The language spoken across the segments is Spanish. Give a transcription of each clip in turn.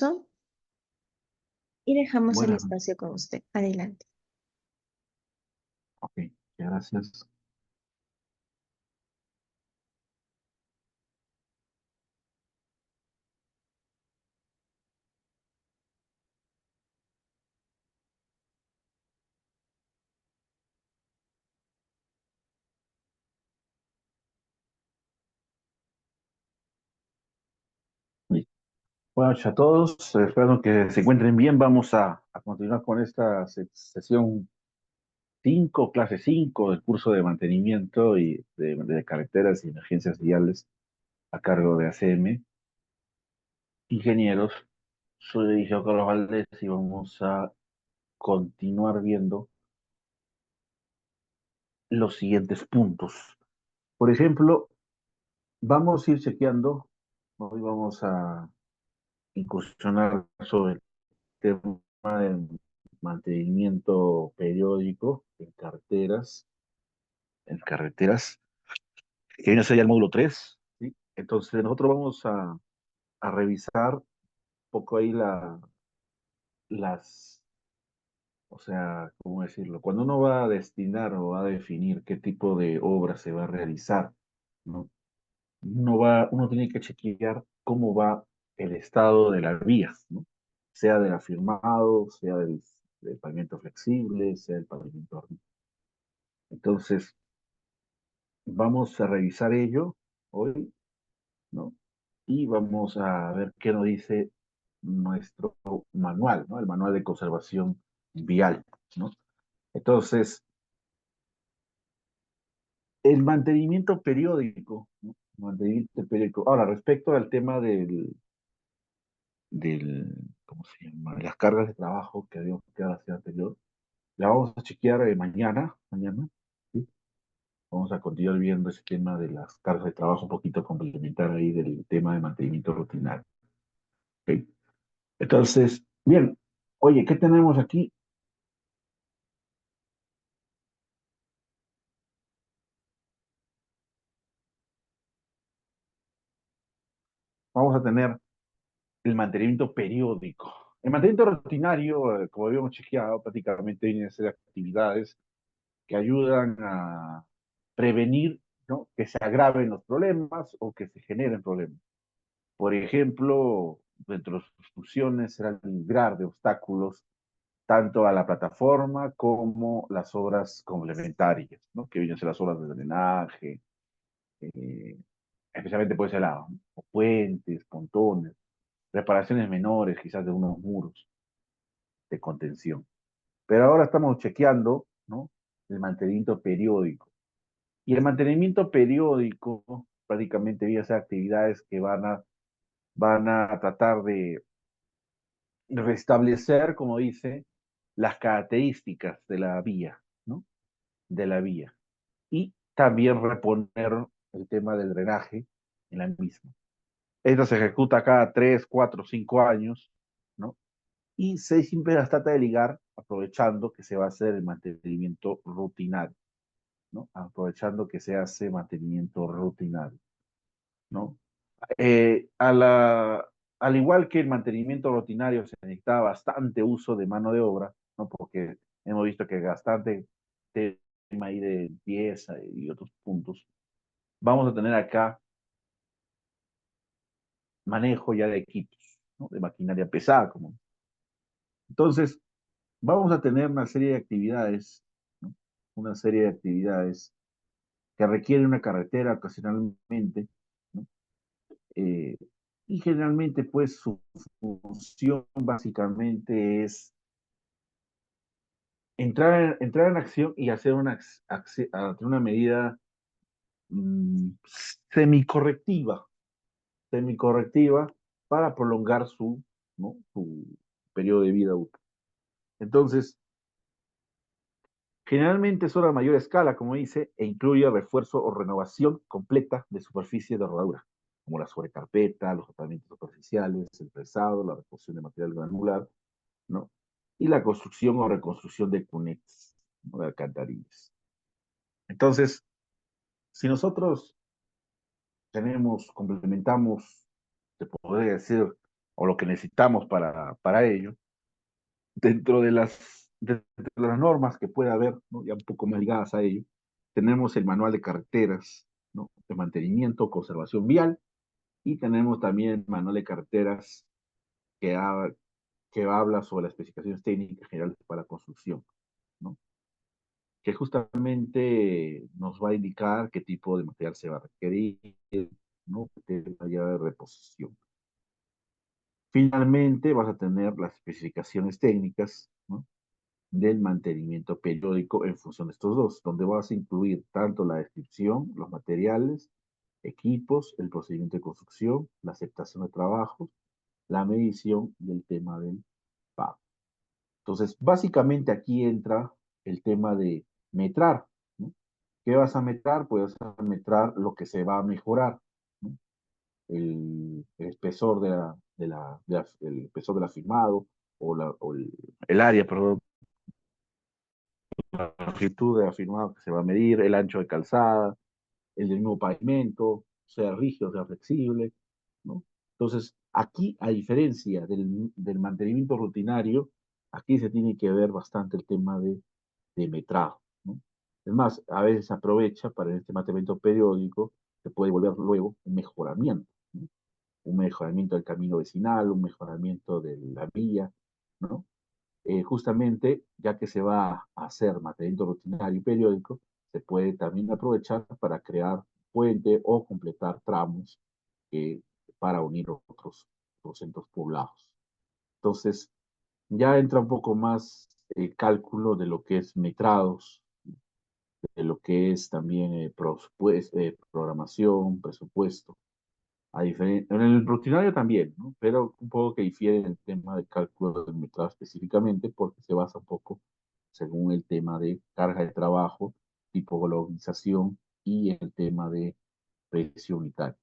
Alfonso, y dejamos el Buenas, espacio con usted. Adelante. ok, gracias. Sí. Buenas noches a todos, espero que se encuentren bien. Vamos a continuar con esta sesión 5, clase 5 del curso de mantenimiento y de carreteras y emergencias viales a cargo de ACM. Ingenieros, soy Geo Carlos Valdés y vamos a continuar viendo los siguientes puntos. Por ejemplo, vamos a ir chequeando, hoy vamos a incursionar sobre tema del mantenimiento periódico en carreteras, que viene a ser ya el módulo 3, ¿sí? Entonces nosotros vamos a revisar un poco ahí las, o sea, ¿cómo decirlo? Cuando uno va a destinar o va a definir qué tipo de obra se va a realizar, ¿no? Uno tiene que chequear cómo va el estado de las vías, ¿no? Sea del afirmado, sea del pavimento flexible, sea del pavimento rígido. Entonces, vamos a revisar ello hoy, ¿no? Y vamos a ver qué nos dice nuestro manual, ¿no? El manual de conservación vial, ¿no? Entonces, el mantenimiento periódico, ¿no? Mantenimiento periódico. Ahora, respecto al tema del, ¿cómo se llama? Las cargas de trabajo que habíamos quedado la semana anterior, la vamos a chequear mañana, ¿sí? Vamos a continuar viendo ese tema de las cargas de trabajo, un poquito complementar ahí del tema de mantenimiento rutinario. ¿Ok? Entonces, bien, oye, ¿qué tenemos aquí? Vamos a tener el mantenimiento periódico. El mantenimiento rutinario, como habíamos chequeado, prácticamente vienen a ser actividades que ayudan a prevenir, ¿no? Que se agraven los problemas o que se generen problemas. Por ejemplo, dentro de sus funciones será librar de obstáculos tanto a la plataforma como las obras complementarias, ¿no? Que vienen a ser las obras de drenaje, eh, especialmente por ese lado, ¿no? O puentes, pontones, reparaciones menores, quizás de unos muros de contención. Pero ahora estamos chequeando, ¿no? El mantenimiento periódico. Y el mantenimiento periódico prácticamente viene a ser actividades que van a tratar de restablecer, como dice, las características de la vía, ¿no? De la vía. Y también reponer el tema del drenaje en la misma. Esto se ejecuta cada 3, 4, 5 años, ¿no? Y se siempre las trata de ligar aprovechando que se va a hacer el mantenimiento rutinario, ¿no? Aprovechando que se hace mantenimiento rutinario, ¿no? Al igual que el mantenimiento rutinario se necesita bastante uso de mano de obra, ¿no? Porque hemos visto que bastante tema ahí de limpieza y otros puntos. Vamos a tener acá manejo ya de equipos, ¿no? De maquinaria pesada. Entonces, vamos a tener una serie de actividades, ¿no? Una serie de actividades que requieren una carretera ocasionalmente, ¿no? Eh, y generalmente, pues, su función básicamente es entrar en acción y hacer una medida mm, semicorrectiva, semicorrectiva para prolongar ¿no? Su periodo de vida útil. Entonces, generalmente es obra a mayor escala, como dice, e incluye refuerzo o renovación completa de superficie de rodadura, como la sobrecarpeta, los tratamientos superficiales, el fresado, la reposición de material granular, ¿no? Y la construcción o reconstrucción de cunetas, ¿no? De alcantarillas. Entonces, si nosotros complementamos, se podría decir, o lo que necesitamos para ello, dentro de las normas que puede haber, ¿no? Ya un poco más ligadas a ello, tenemos el manual de carreteras, ¿no? De mantenimiento, conservación vial, y tenemos también el manual de carreteras que, que habla sobre las especificaciones técnicas generales para la construcción, ¿no? Que justamente nos va a indicar qué tipo de material se va a requerir, ¿no? De la llave de reposición. Finalmente vas a tener las especificaciones técnicas, ¿no? Del mantenimiento periódico en función de estos dos, donde vas a incluir tanto la descripción, los materiales, equipos, el procedimiento de construcción, la aceptación de trabajos, la medición y el tema del pago. Entonces, básicamente aquí entra el tema de metrar, ¿no? ¿Qué vas a metrar? Pues vas a metrar lo que se va a mejorar, ¿no? El espesor el espesor del afirmado o el área, perdón, la longitud del afirmado que se va a medir, el ancho de calzada, el del mismo pavimento, sea rígido, sea flexible, ¿no? Entonces, aquí, a diferencia del mantenimiento rutinario, aquí se tiene que ver bastante el tema de metrado, ¿no? Es más, a veces se aprovecha para este mantenimiento periódico, se puede volver luego un mejoramiento, ¿no? Un mejoramiento del camino vecinal, un mejoramiento de la vía, ¿no? Justamente, ya que se va a hacer mantenimiento rutinario y periódico, se puede también aprovechar para crear puente o completar tramos para unir otros centros poblados. Entonces, ya entra un poco más el cálculo de lo que es metrados, de lo que es también programación, presupuesto. En el rutinario también, ¿no? Pero un poco que difiere en el tema de cálculo del metrado específicamente, porque se basa un poco según el tema de carga de trabajo, tipologización y el tema de precio unitario.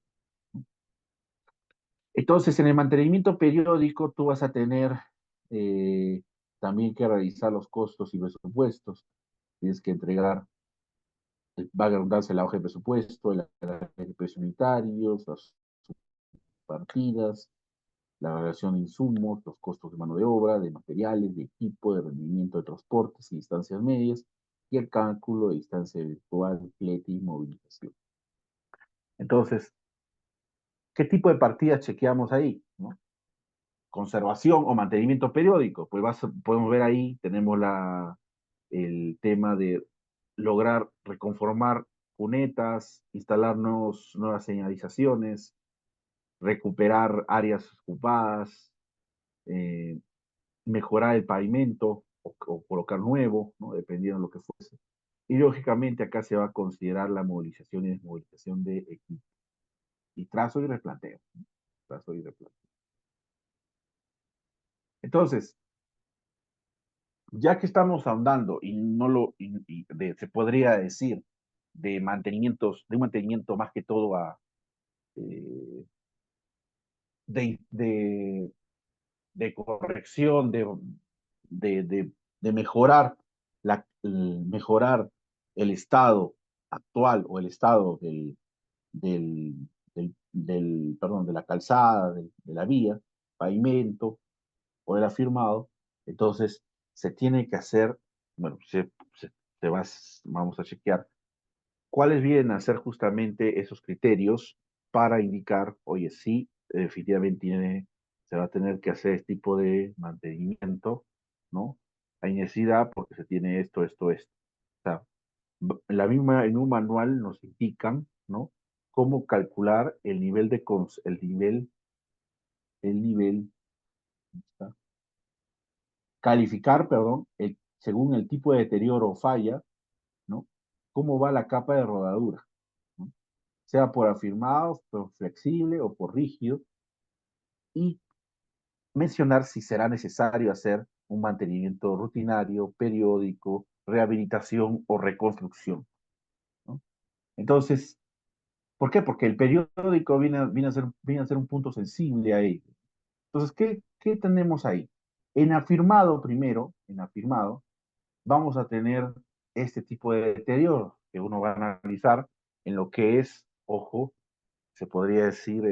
Entonces, en el mantenimiento periódico, tú vas a tener eh, también que realizar los costos y presupuestos. Tienes que entregar, va a agruparse la hoja de presupuesto, el de precios unitarios, las partidas, la relación de insumos, los costos de mano de obra, de materiales, de equipo, de rendimiento de transportes y distancias medias, y el cálculo de distancia virtual, flete y movilización. Entonces, ¿qué tipo de partidas chequeamos ahí? ¿No? Conservación o mantenimiento periódico. Pues podemos ver ahí, tenemos el tema de lograr reconformar cunetas, instalar nuevas señalizaciones, recuperar áreas ocupadas, eh, mejorar el pavimento o colocar nuevo, ¿no? Dependiendo de lo que fuese. Y lógicamente acá se va a considerar la movilización y desmovilización de equipo. Y trazo y replanteo, ¿no? Trazo y replanteo. Entonces, ya que estamos ahondando y no se podría decir de un mantenimiento más que todo eh, de, de corrección, de, de, de mejorar, mejorar el estado actual o el estado del, perdón, de la calzada, de la vía, pavimento o del afirmado. Entonces, se tiene que hacer, bueno, vamos a chequear cuáles vienen a ser justamente esos criterios para indicar, oye, sí, definitivamente se va a tener que hacer este tipo de mantenimiento, ¿no? Hay necesidad porque se tiene esto. O sea, en un manual nos indican, ¿no? Cómo calcular el nivel, ¿está? Calificar, perdón, según el tipo de deterioro o falla, ¿no? Cómo va la capa de rodadura, ¿no? Sea por afirmado, por flexible o por rígido, y mencionar si será necesario hacer un mantenimiento rutinario, periódico, rehabilitación o reconstrucción, ¿no? Entonces, ¿por qué? Porque el periódico viene a ser un punto sensible a ello. Entonces, ¿qué tenemos ahí? En afirmado, vamos a tener este tipo de deterioro que uno va a analizar en lo que es, ojo, se podría decir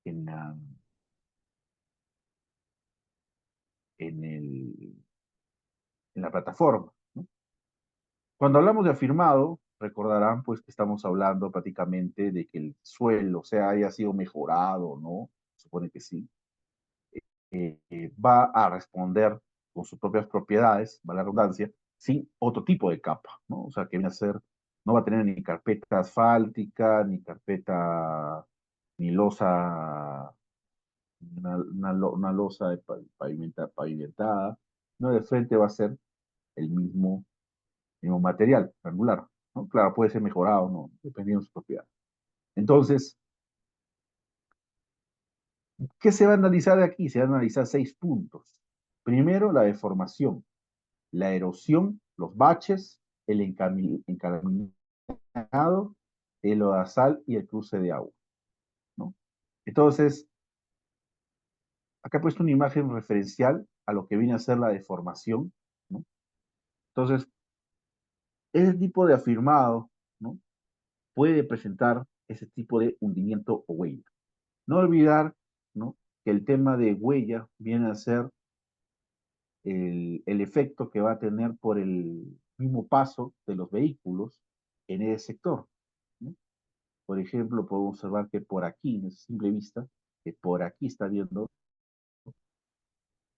en en la plataforma, ¿no? Cuando hablamos de afirmado, recordarán pues que estamos hablando prácticamente de que el suelo, o sea, haya sido mejorado, ¿no? Supone que sí. Va a responder con sus propias propiedades, va la redundancia, sin otro tipo de capa, ¿no? O sea, que viene a ser, no va a tener ni carpeta asfáltica, ni carpeta, ni losa, una losa de pavimentada, no, de frente va a ser el mismo material, angular, ¿no? Claro, puede ser mejorado, ¿no? Dependiendo de su propiedad. Entonces, ¿qué se va a analizar de aquí? Se van a analizar 6 puntos. Primero, la deformación, la erosión, los baches, el encaminado, el lodazal y el cruce de agua, ¿no? Entonces, acá he puesto una imagen referencial a lo que viene a ser la deformación, ¿no? Entonces, ese tipo de afirmado, ¿no? Puede presentar ese tipo de hundimiento o huella. No olvidar, ¿no? Que el tema de huella viene a ser el efecto que va a tener por el mismo paso de los vehículos en ese sector, ¿no? Por ejemplo, podemos observar que por aquí, en simple vista, que por aquí está viendo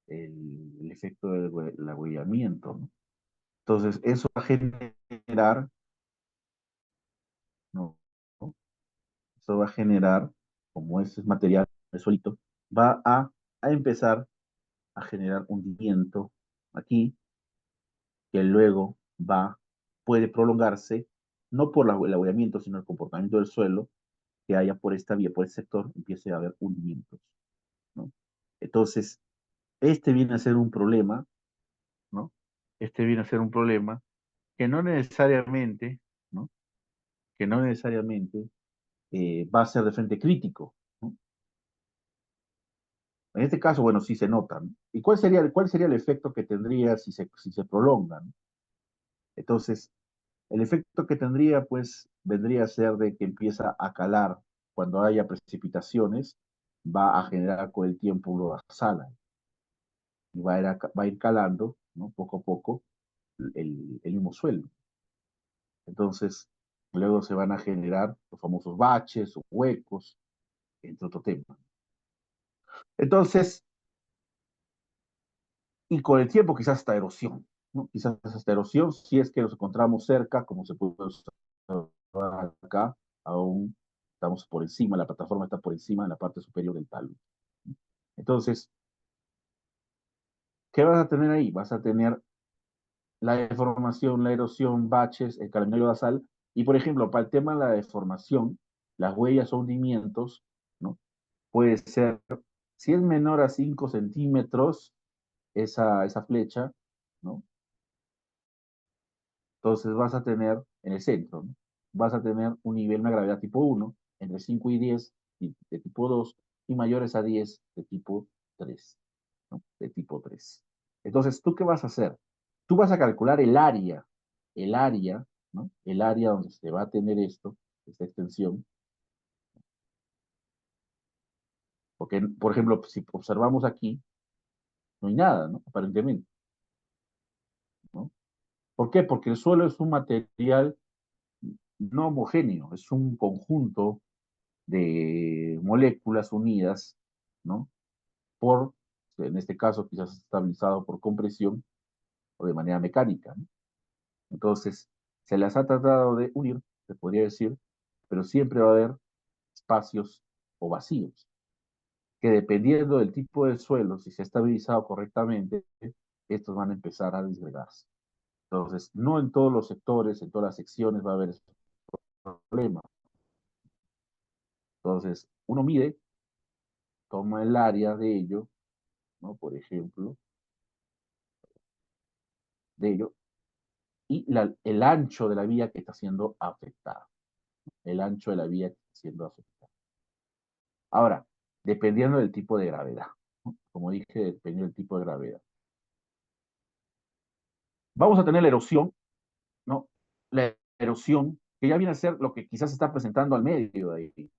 el efecto del agüellamiento, ¿no? Entonces, eso va a generar, ¿no? Eso va a generar, como ese es material, es solito, va a empezar a generar hundimiento aquí, que luego puede prolongarse, no por el agüellamiento, sino el comportamiento del suelo, que haya por esta vía, por este sector, empiece a haber hundimientos, ¿no? Entonces, este viene a ser un problema, ¿no? Este viene a ser un problema que no necesariamente, ¿no? Que no necesariamente va a ser de frente crítico, ¿no? En este caso, bueno, sí se nota, ¿no? ¿Y cuál sería el efecto que tendría si se prolonga, ¿no? Entonces, el efecto que tendría, pues, vendría a ser de que empieza a calar cuando haya precipitaciones, va a generar con el tiempo una sala y va a ir calando, ¿no? Poco a poco el mismo suelo. Entonces, luego se van a generar los famosos baches o huecos, entre otros temas. Entonces, y con el tiempo quizás hasta erosión, ¿no? Quizás hasta erosión, si es que nos encontramos cerca, como se puede observar acá, aún estamos por encima, la plataforma está por encima en la parte superior del talud. Entonces, ¿qué vas a tener ahí? Vas a tener la deformación, la erosión, baches, el calendario basal, y por ejemplo, para el tema de la deformación, las huellas o hundimientos, ¿no? Puede ser, si es menor a 5 centímetros, esa flecha, ¿no? Entonces vas a tener en el centro, ¿no? Vas a tener un nivel, una gravedad tipo 1, entre 5 y 10 de tipo 2, y mayores a 10 de tipo 3, ¿no? De tipo 3. Entonces, ¿tú qué vas a hacer? Tú vas a calcular el área, ¿no? El área donde se va a tener esta extensión, porque, por ejemplo, si observamos aquí, no hay nada, ¿no? Aparentemente, ¿no? ¿Por qué? Porque el suelo es un material no homogéneo, es un conjunto de moléculas unidas, ¿no? En este caso, quizás estabilizado por compresión o de manera mecánica, ¿no? Entonces, se las ha tratado de unir, se podría decir, pero siempre va a haber espacios o vacíos, que dependiendo del tipo de suelo, si se ha estabilizado correctamente, estos van a empezar a disgregarse. Entonces, no en todos los sectores, en todas las secciones va a haber este problema. Entonces, uno mide, toma el área de ello, ¿no? Por ejemplo, de ello, y el ancho de la vía que está siendo afectada. El ancho de la vía que está siendo afectada. Ahora, dependiendo del tipo de gravedad, ¿no? Como dije, dependiendo del tipo de gravedad. Vamos a tener la erosión, ¿no? La erosión, que ya viene a ser lo que quizás se está presentando al medio de ahí.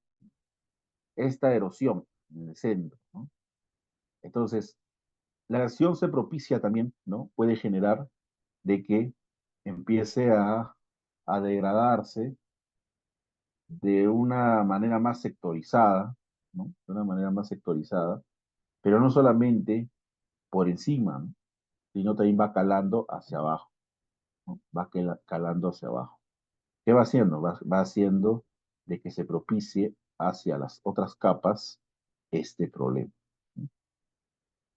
Esta erosión en el centro, ¿no? Entonces, La erosión se propicia también, ¿no? Puede generar de que empiece a degradarse de una manera más sectorizada, ¿no? De una manera más sectorizada, pero no solamente por encima, ¿no? Sino también va calando hacia abajo, ¿no? Calando hacia abajo. ¿Qué va haciendo? Va haciendo de que se propicie hacia las otras capas este problema, ¿no?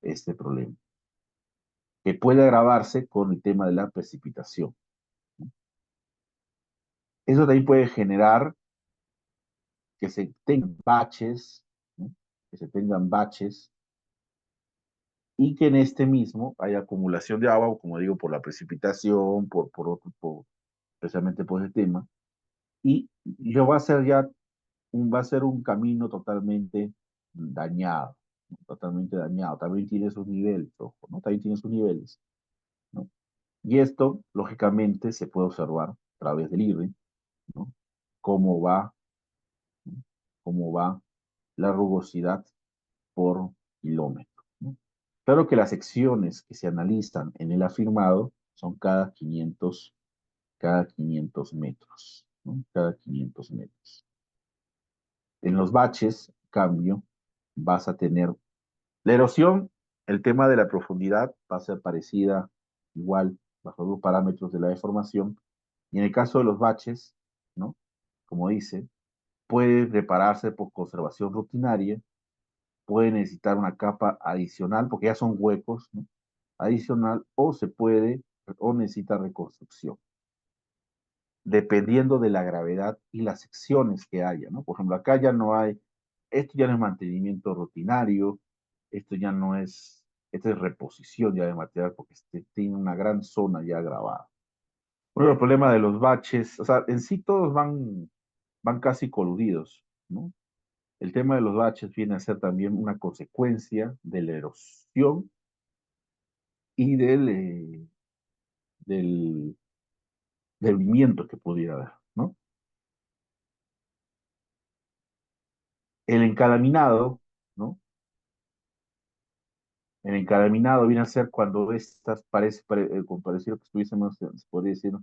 Este problema, que puede agravarse con el tema de la precipitación, ¿no? Eso también puede generar que se tengan baches, ¿no? Que se tengan baches y que en este mismo haya acumulación de agua, como digo, por la precipitación, especialmente por ese tema, y yo va a ser ya va a ser un camino dañado, ¿no? Totalmente dañado. También tiene sus niveles, ojo, ¿no? También tiene sus niveles, ¿no? Y esto, lógicamente, se puede observar a través del IRRI, ¿no? Cómo va, ¿no? Cómo va la rugosidad por kilómetro, ¿no? Claro que las secciones que se analizan en el afirmado son cada 500 metros, ¿no? Cada 500 metros. En los baches, en cambio, vas a tener la erosión, el tema de la profundidad va a ser parecida, igual, bajo los parámetros de la deformación. Y en el caso de los baches, ¿no? Como dice, puede repararse por conservación rutinaria, puede necesitar una capa adicional, porque ya son huecos, ¿no? Adicional, o necesita reconstrucción, dependiendo de la gravedad y las secciones que haya, ¿no? Por ejemplo, acá ya no hay, esto ya no es mantenimiento rutinario, esto ya no es, esto es reposición ya de material porque tiene una gran zona ya grabada. Bueno, el problema de los baches, o sea, en sí todos van casi coludidos, ¿no? El tema de los baches viene a ser también una consecuencia de la erosión y del, del hundimiento que pudiera haber, ¿no? El encalaminado, ¿no? El encalaminado viene a ser cuando estas como pareciera que estuviésemos, se podría decir,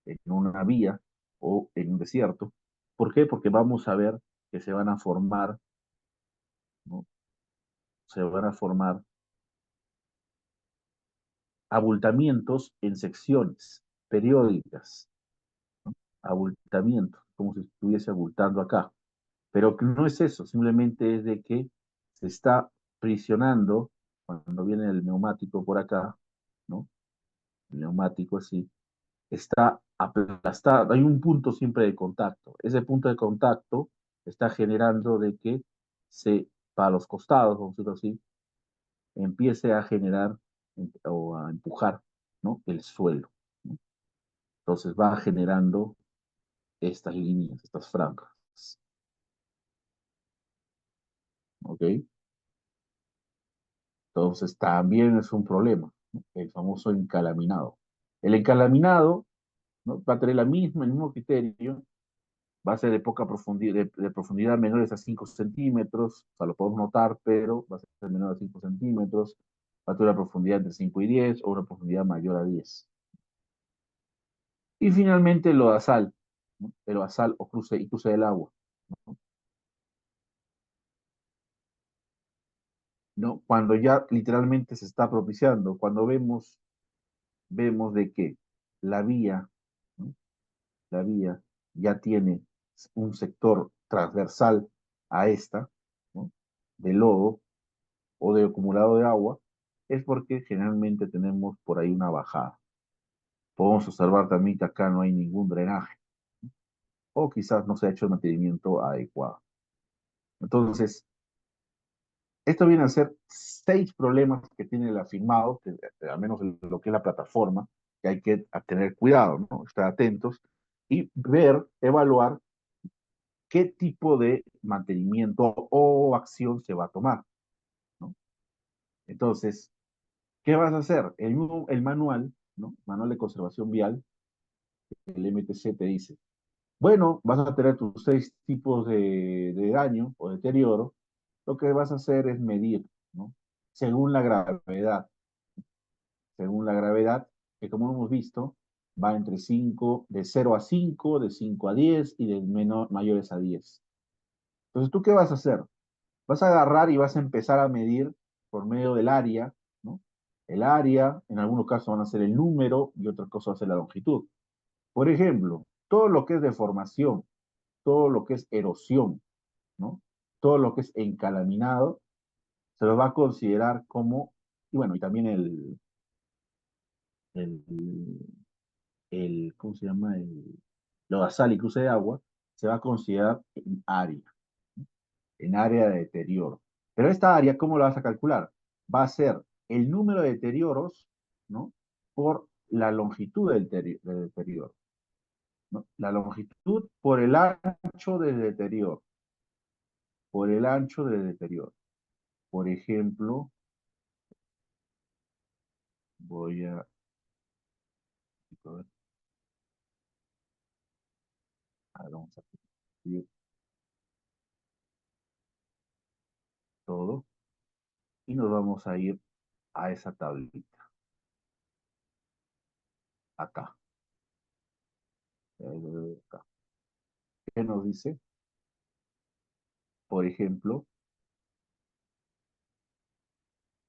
en una vía o en un desierto. ¿Por qué? Porque vamos a ver que se van a formar, ¿no? Se van a formar abultamientos en secciones periódicas, ¿no? Abultamientos, como si estuviese abultando acá. Pero que no es eso, simplemente es de que se está prisionando cuando viene el neumático por acá, ¿no? El neumático así, está aplastado, hay un punto siempre de contacto. Ese punto de contacto está generando de que para los costados, vamos a decirlo así, empiece a generar o a empujar, ¿no? El suelo, ¿no? Entonces va generando estas líneas, estas franjas, ¿ok? Entonces también es un problema, ¿no? El famoso encalaminado. El encalaminado, ¿no? Va a tener el mismo criterio, va a ser de poca profundidad, de profundidad menores a 5 centímetros, o sea, lo podemos notar, pero va a ser menor a 5 centímetros, va a tener una profundidad entre 5 y 10 o una profundidad mayor a 10. Y finalmente el lodazal, ¿no? El lodazal o cruce del agua, ¿no? Cuando ya literalmente se está propiciando, cuando vemos de que la vía, ¿no? La vía ya tiene un sector transversal a esta, ¿no? De lodo o de acumulado de agua, es porque generalmente tenemos por ahí una bajada. Podemos observar también que acá no hay ningún drenaje, o quizás no se ha hecho el mantenimiento adecuado. Entonces, esto viene a ser 6 problemas que tiene el afirmado, que, al menos en lo que es la plataforma, que hay que tener cuidado, ¿no? Estar atentos y evaluar qué tipo de mantenimiento o acción se va a tomar, ¿no? Entonces, ¿qué vas a hacer? El manual, ¿no? Manual de conservación vial, el MTC te dice, bueno, vas a tener tus 6 tipos de daño o deterioro, lo que vas a hacer es medir, ¿no? según la gravedad. Según la gravedad, que como hemos visto, va entre 5, de 0 a 5, de 5 a 10 y de mayores a 10. Entonces, ¿tú qué vas a hacer? Vas a agarrar y vas a empezar a medir por medio del área, ¿no? El área, en algunos casos van a ser el número y otros casos va a ser la longitud. Por ejemplo, todo lo que es deformación, todo lo que es erosión, ¿no? Todo lo que es encalaminado, se lo va a considerar como, y bueno, y también el, ¿cómo se llama? Lodazal y cruce de agua, se va a considerar en área de deterioro. Pero esta área, ¿cómo la vas a calcular? Va a ser el número de deterioros, ¿no? Por la longitud del deterioro, ¿no? La longitud por el ancho del deterioro, por el ancho del deterioro. Por ejemplo, voy a... Vamos a escribir todo y nos vamos a ir a esa tablita, acá. Acá. ¿Qué nos dice? Por ejemplo,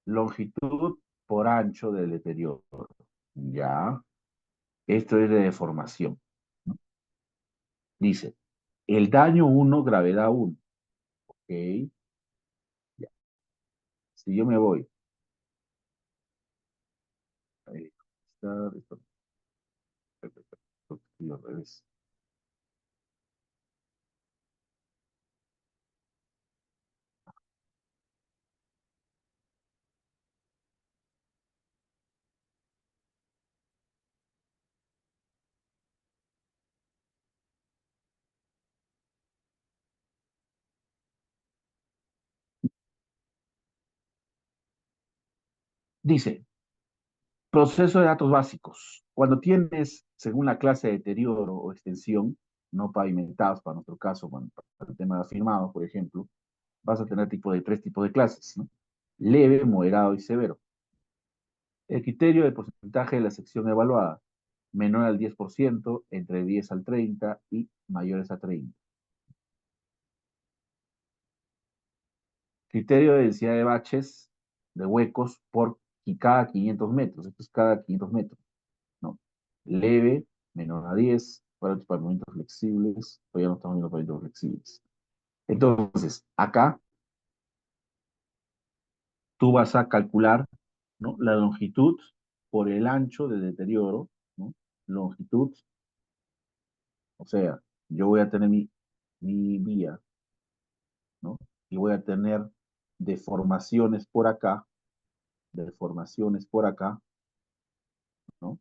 longitud por ancho del deterioro. Ya, esto es de deformación, ¿no? Dice, el daño 1, gravedad 1. Ok, ya. Si yo me voy, ahí está, esto al revés. Dice, proceso de datos básicos. Cuando tienes, según la clase de deterioro o extensión, no pavimentados para nuestro caso, para el tema de afirmado, por ejemplo, vas a tener tres tipos de clases, ¿no? Leve, moderado y severo. El criterio de porcentaje de la sección evaluada, menor al 10%, entre 10 al 30 y mayores a 30. Criterio de densidad de baches, de huecos, por cada 500 metros. Esto es cada 500 metros, ¿no? Leve, menor a 10, para los pavimentos flexibles, todavía no estamos viendo pavimentos flexibles. Entonces, acá tú vas a calcular, ¿no? La longitud por el ancho de deterioro, ¿no? Longitud, o sea, yo voy a tener mi vía, ¿no? Y voy a tener deformaciones por acá, deformaciones por acá, ¿no?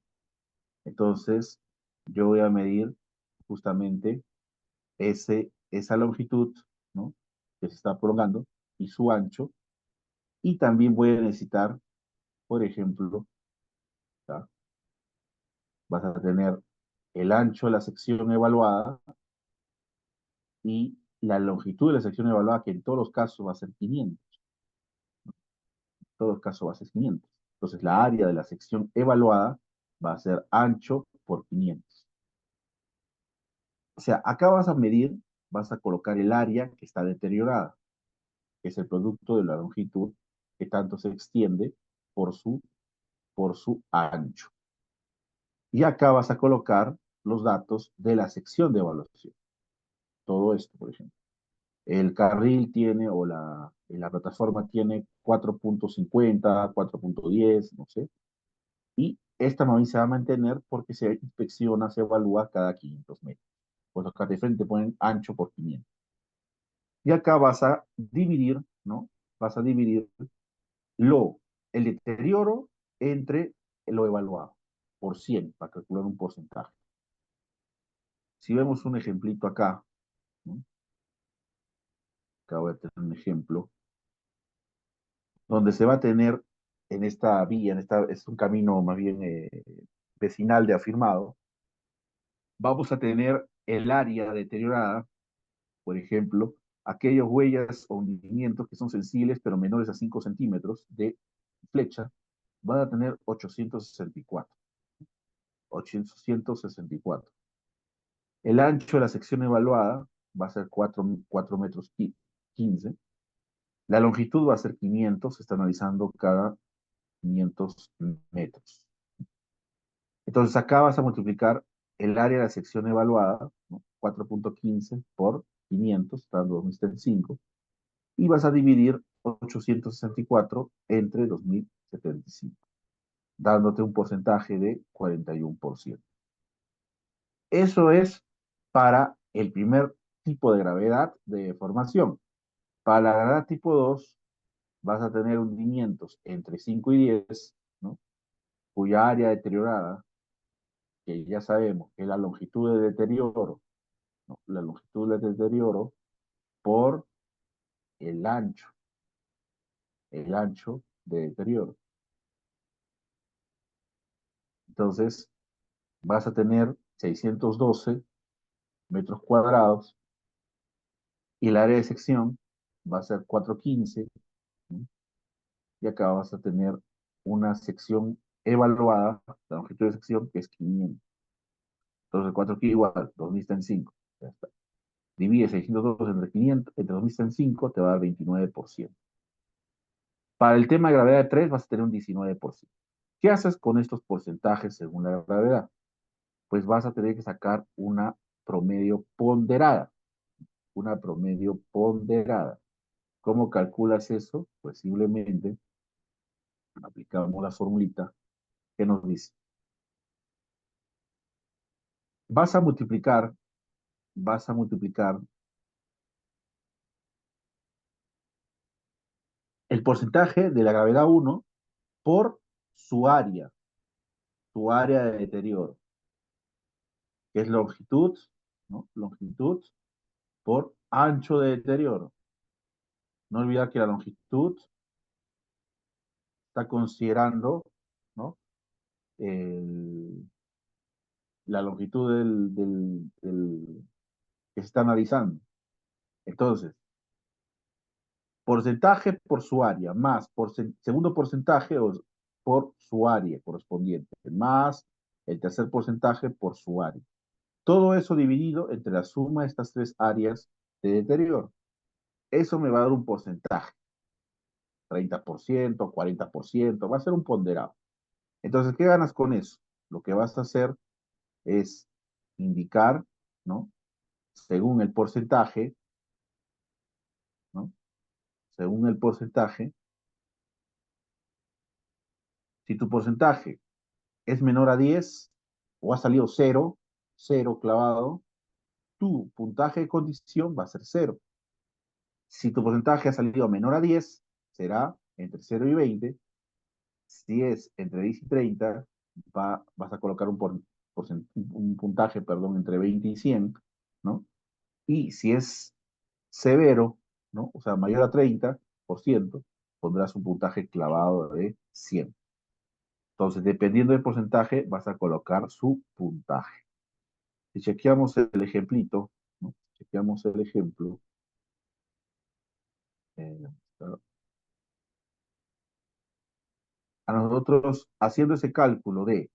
Entonces, yo voy a medir justamente esa longitud, ¿no? Que se está prolongando y su ancho. Y también voy a necesitar, por ejemplo, ¿tá? Vas a tener el ancho de la sección evaluada y la longitud de la sección evaluada, que en todos los casos va a ser 500. En todos los casos va a ser 500. Entonces, la área de la sección evaluada va a ser ancho por 500. O sea, acá vas a medir, vas a colocar el área que está deteriorada, que es el producto de la longitud que tanto se extiende por su ancho. Y acá vas a colocar los datos de la sección de evaluación. Todo esto, por ejemplo. El carril tiene, o la plataforma tiene 4.50, 4.10, no sé. Y esta también se va a mantener porque se inspecciona, se evalúa cada 500 metros. Pues los de frente ponen ancho por 500. Y acá vas a dividir, ¿no? Vas a dividir el deterioro entre lo evaluado por 100 para calcular un porcentaje. Si vemos un ejemplito acá, ¿no? Acá voy a tener un ejemplo, donde se va a tener en esta vía, es un camino más bien vecinal de afirmado, vamos a tener el área deteriorada, por ejemplo, aquellas huellas o hundimientos que son sensibles pero menores a 5 centímetros de flecha, van a tener 864. 864. El ancho de la sección evaluada va a ser 4 metros 15. La longitud va a ser 500, se está analizando cada 500 metros. Entonces acá vas a multiplicar el área de la sección evaluada, ¿no? 4.15 por 500, está dando 2075, y vas a dividir 864 entre 2075, dándote un porcentaje de 41%. Eso es para el primer tipo de gravedad de formación. Para la gravedad tipo 2 vas a tener hundimientos entre 5 y 10, ¿no? Cuya área deteriorada, que ya sabemos que es la longitud de deterioro, ¿no? La longitud de deterioro por el ancho de deterioro. Entonces, vas a tener 612 metros cuadrados y el área de sección va a ser 415, ¿no? Y acá vas a tener una sección evaluada, la longitud de sección, que es 500. Entonces, 4 aquí igual, 2005. Ya está. Divide 602 entre 500, entre 2005, te va a dar 29%. Para el tema de gravedad de 3 vas a tener un 19%. ¿Qué haces con estos porcentajes según la gravedad? Pues vas a tener que sacar una promedio ponderada. Una promedio ponderada. ¿Cómo calculas eso? Pues simplemente aplicamos la formulita que nos dice. Vas a multiplicar el porcentaje de la gravedad 1 por su área de deterioro, que es longitud, ¿no? Longitud por ancho de deterioro. No olvidar que la longitud está considerando, ¿no? La longitud que se está analizando. Entonces, porcentaje por su área, más segundo porcentaje por su área correspondiente, más el tercer porcentaje por su área. Todo eso dividido entre la suma de estas tres áreas de deterioro. Eso me va a dar un porcentaje, 30%, 40%, va a ser un ponderado. Entonces, ¿qué ganas con eso? Lo que vas a hacer es indicar, ¿no? Según el porcentaje, ¿no? Según el porcentaje, si tu porcentaje es menor a 10 o ha salido 0, 0 clavado, tu puntaje de condición va a ser 0. Si tu porcentaje ha salido menor a 10, será entre 0 y 20. Si es entre 10 y 30, vas a colocar un puntaje, perdón, entre 20 y 100, ¿no? Y si es severo, ¿no? O sea, mayor a 30%, pondrás un puntaje clavado de 100. Entonces, dependiendo del porcentaje, vas a colocar su puntaje. Si chequeamos el ejemplito, ¿no? Chequeamos el ejemplo. eh, a nosotros, haciendo ese cálculo de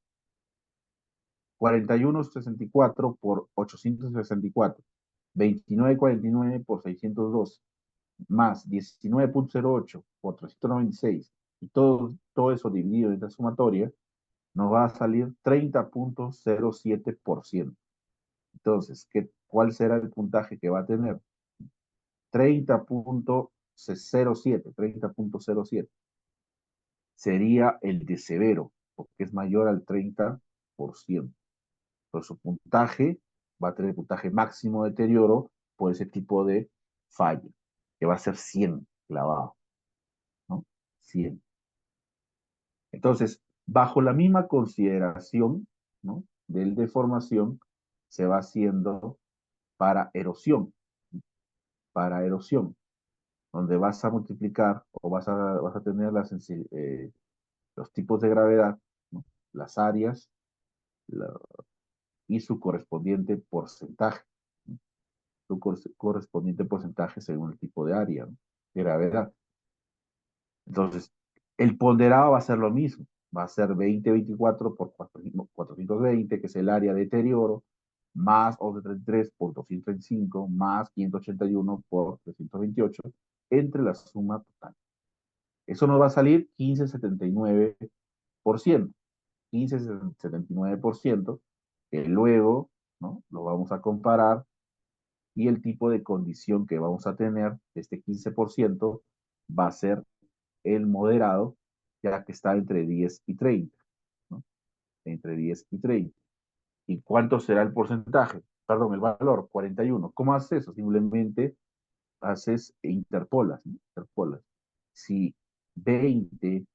41,64 por 864, 29,49 por 612, más 19,08 por 396, y todo eso dividido en la sumatoria, nos va a salir 30,07%. Entonces, ¿cuál será el puntaje que va a tener? 30,07 sería el de severo, porque es mayor al 30%. Por su puntaje, va a tener puntaje máximo de deterioro por ese tipo de falla, que va a ser 100 clavado, ¿no? 100. Entonces, bajo la misma consideración, ¿no? Del deformación, se va haciendo para erosión, para erosión, donde vas a multiplicar o vas a tener los tipos de gravedad, ¿no? Las áreas y su correspondiente porcentaje. su correspondiente porcentaje según el tipo de área, ¿no? De gravedad. Entonces, el ponderado va a ser lo mismo. Va a ser 2024 por 420, que es el área de deterioro, más 1133 por 235, más 581 por 328, entre la suma total. Eso nos va a salir 15,79%. 15,79%, que luego, ¿no?, lo vamos a comparar y el tipo de condición que vamos a tener de este 15% va a ser el moderado, ya que está entre 10 y 30, ¿no? Entre 10 y 30. ¿Y cuánto será el porcentaje? Perdón, el valor, 41. ¿Cómo haces eso? Simplemente haces e interpolas, ¿no? Interpolas. Si 20,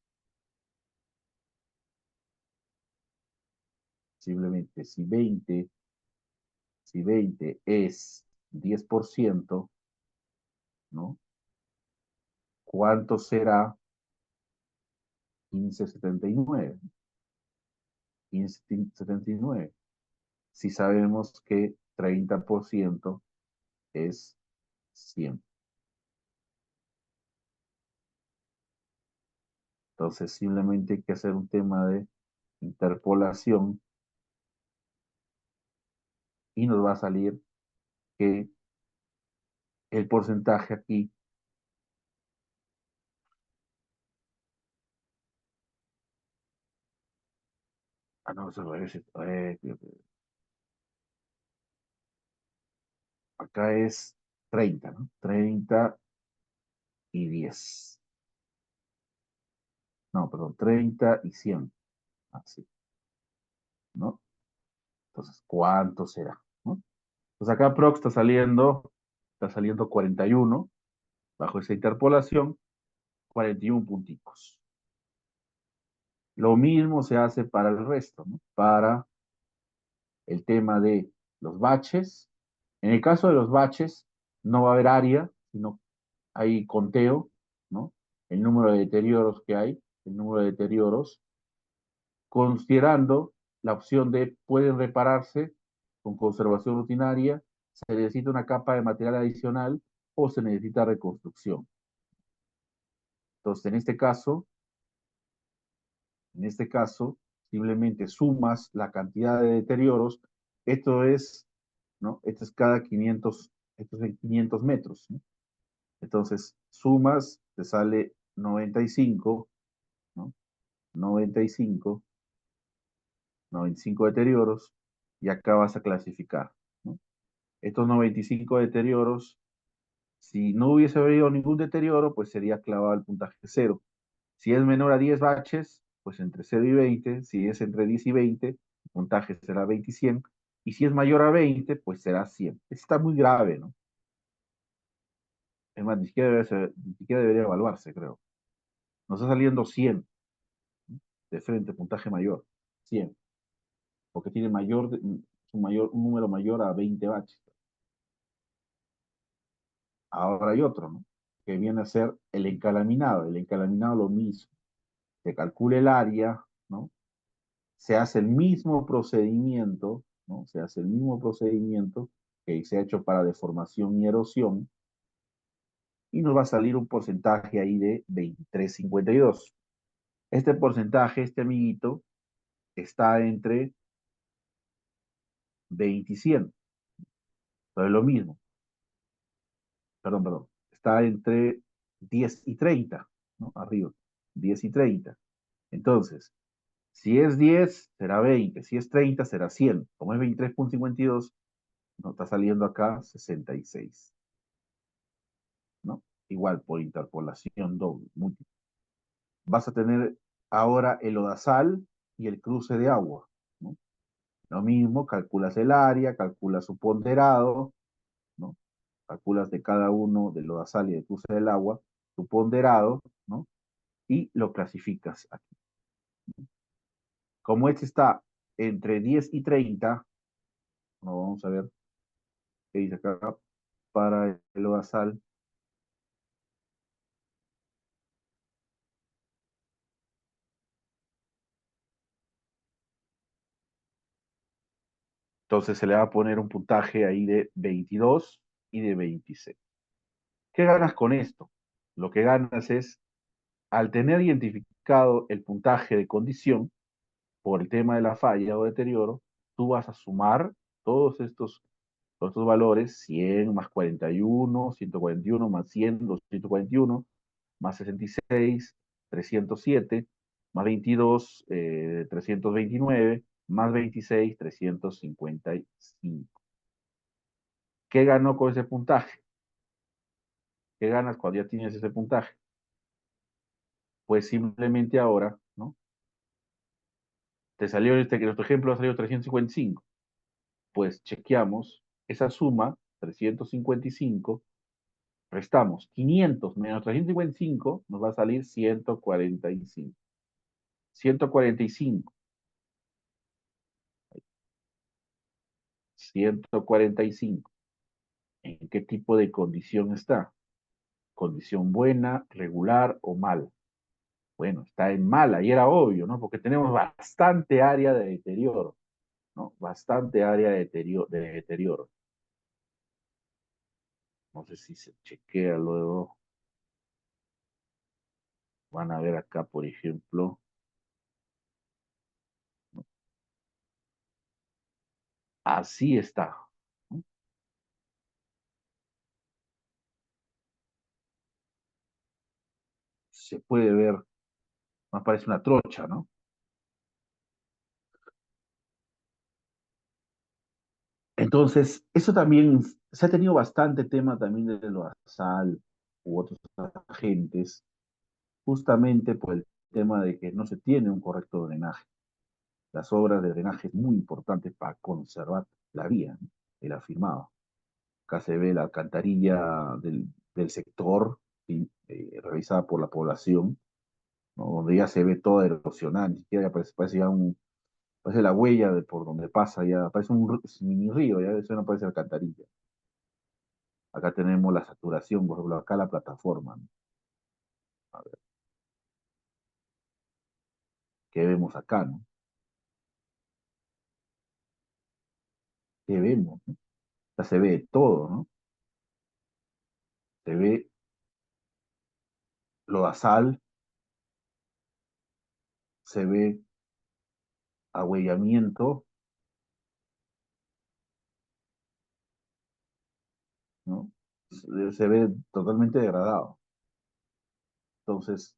simplemente si 20 es 10%, ¿no? ¿Cuánto será 15,79? 15,79. Si sabemos que 30% es 100. Entonces simplemente hay que hacer un tema de interpolación y nos va a salir que el porcentaje aquí, no, se lo voy a decir, acá es 30, ¿no? 30 y 10. No, perdón, 30 y 100. Así, ¿no? Entonces, ¿cuánto será? ¿No? Pues acá Prox está saliendo 41, bajo esa interpolación, 41 punticos. Lo mismo se hace para el resto, ¿no? Para el tema de los baches. En el caso de los baches, no va a haber área, sino hay conteo, ¿no? El número de deterioros que hay, el número de deterioros, considerando la opción de pueden repararse con conservación rutinaria, se necesita una capa de material adicional o se necesita reconstrucción. Entonces, en este caso, simplemente sumas la cantidad de deterioros. Esto es, ¿no? Esto es cada 500, esto es en 500 metros, ¿no? Entonces, sumas, te sale 95, ¿no? 95, 95 deterioros, y acá vas a clasificar, ¿no? Estos 95 deterioros, si no hubiese habido ningún deterioro, pues sería clavado el puntaje 0. Si es menor a 10 baches, pues entre 0 y 20. Si es entre 10 y 20, el puntaje será 20 y 100. Y si es mayor a 20, pues será 100. Está muy grave, ¿no? Es más, ni siquiera debería evaluarse, creo. Nos está saliendo 100, ¿no? De frente, puntaje mayor, 100. Porque tiene un número mayor a 20 baches. Ahora hay otro, ¿no? Que viene a ser el encalaminado. El encalaminado lo mismo. Se calcula el área, ¿no? Se hace el mismo procedimiento, ¿no? Se hace el mismo procedimiento que se ha hecho para deformación y erosión, y nos va a salir un porcentaje ahí de 23,52. Este porcentaje, este amiguito, está entre 20 y 100. Entonces lo mismo, perdón, está entre 10 y 30, ¿no? Arriba, 10 y 30. Entonces, si es 10, será 20. Si es 30, será 100. Como es 23,52, nos está saliendo acá 66, ¿no? Igual por interpolación doble, múltiple. Vas a tener ahora el lodazal y el cruce de agua, ¿no? Lo mismo, calculas el área, calculas su ponderado, ¿no? Calculas de cada uno del lodazal y del cruce del agua, su ponderado, ¿no? Y lo clasificas aquí. Como este está entre 10 y 30, no, vamos a ver qué dice acá para el lodazal. Entonces se le va a poner un puntaje ahí de 22, y de 26. ¿Qué ganas con esto? Lo que ganas es, al tener identificado el puntaje de condición por el tema de la falla o deterioro, tú vas a sumar todos estos valores: 100 más 41, 141 más 100, 241, más 66, 307, más 22, 329, más 26, 355. ¿Qué ganó con ese puntaje? ¿Qué ganas cuando ya tienes ese puntaje? Pues simplemente ahora, ¿no? Te salió nuestro ejemplo ha salido 355. Pues chequeamos esa suma, 355, restamos 500 menos 355, nos va a salir 145. 145, 145. ¿En qué tipo de condición está? ¿Condición buena, regular o mal? Bueno, está en mala y era obvio, ¿no? Porque tenemos bastante área de deterioro, ¿no? Bastante área de deterioro. No sé si se chequea luego. Van a ver acá, por ejemplo, así está, ¿no? Se puede ver, me parece una trocha, ¿no? Entonces, eso también, se ha tenido bastante tema también de lo ASAL u otros agentes, justamente por el tema de que no se tiene un correcto drenaje. Las obras de drenaje es muy importante para conservar la vía, ¿no? El afirmado. Acá se ve la alcantarilla del sector, ¿sí? Realizada por la población, ¿no? Donde ya se ve toda erosionada, ni siquiera ya parece ya parece la huella de por donde pasa, ya parece un mini río, ya eso no parece alcantarilla. Acá tenemos la saturación, por ejemplo, acá la plataforma, ¿no? A ver, ¿qué vemos acá, no? ¿Qué vemos, no? Ya se ve todo, ¿no? Se ve lodazal, se ve ahuellamiento, ¿no? Se ve totalmente degradado. Entonces,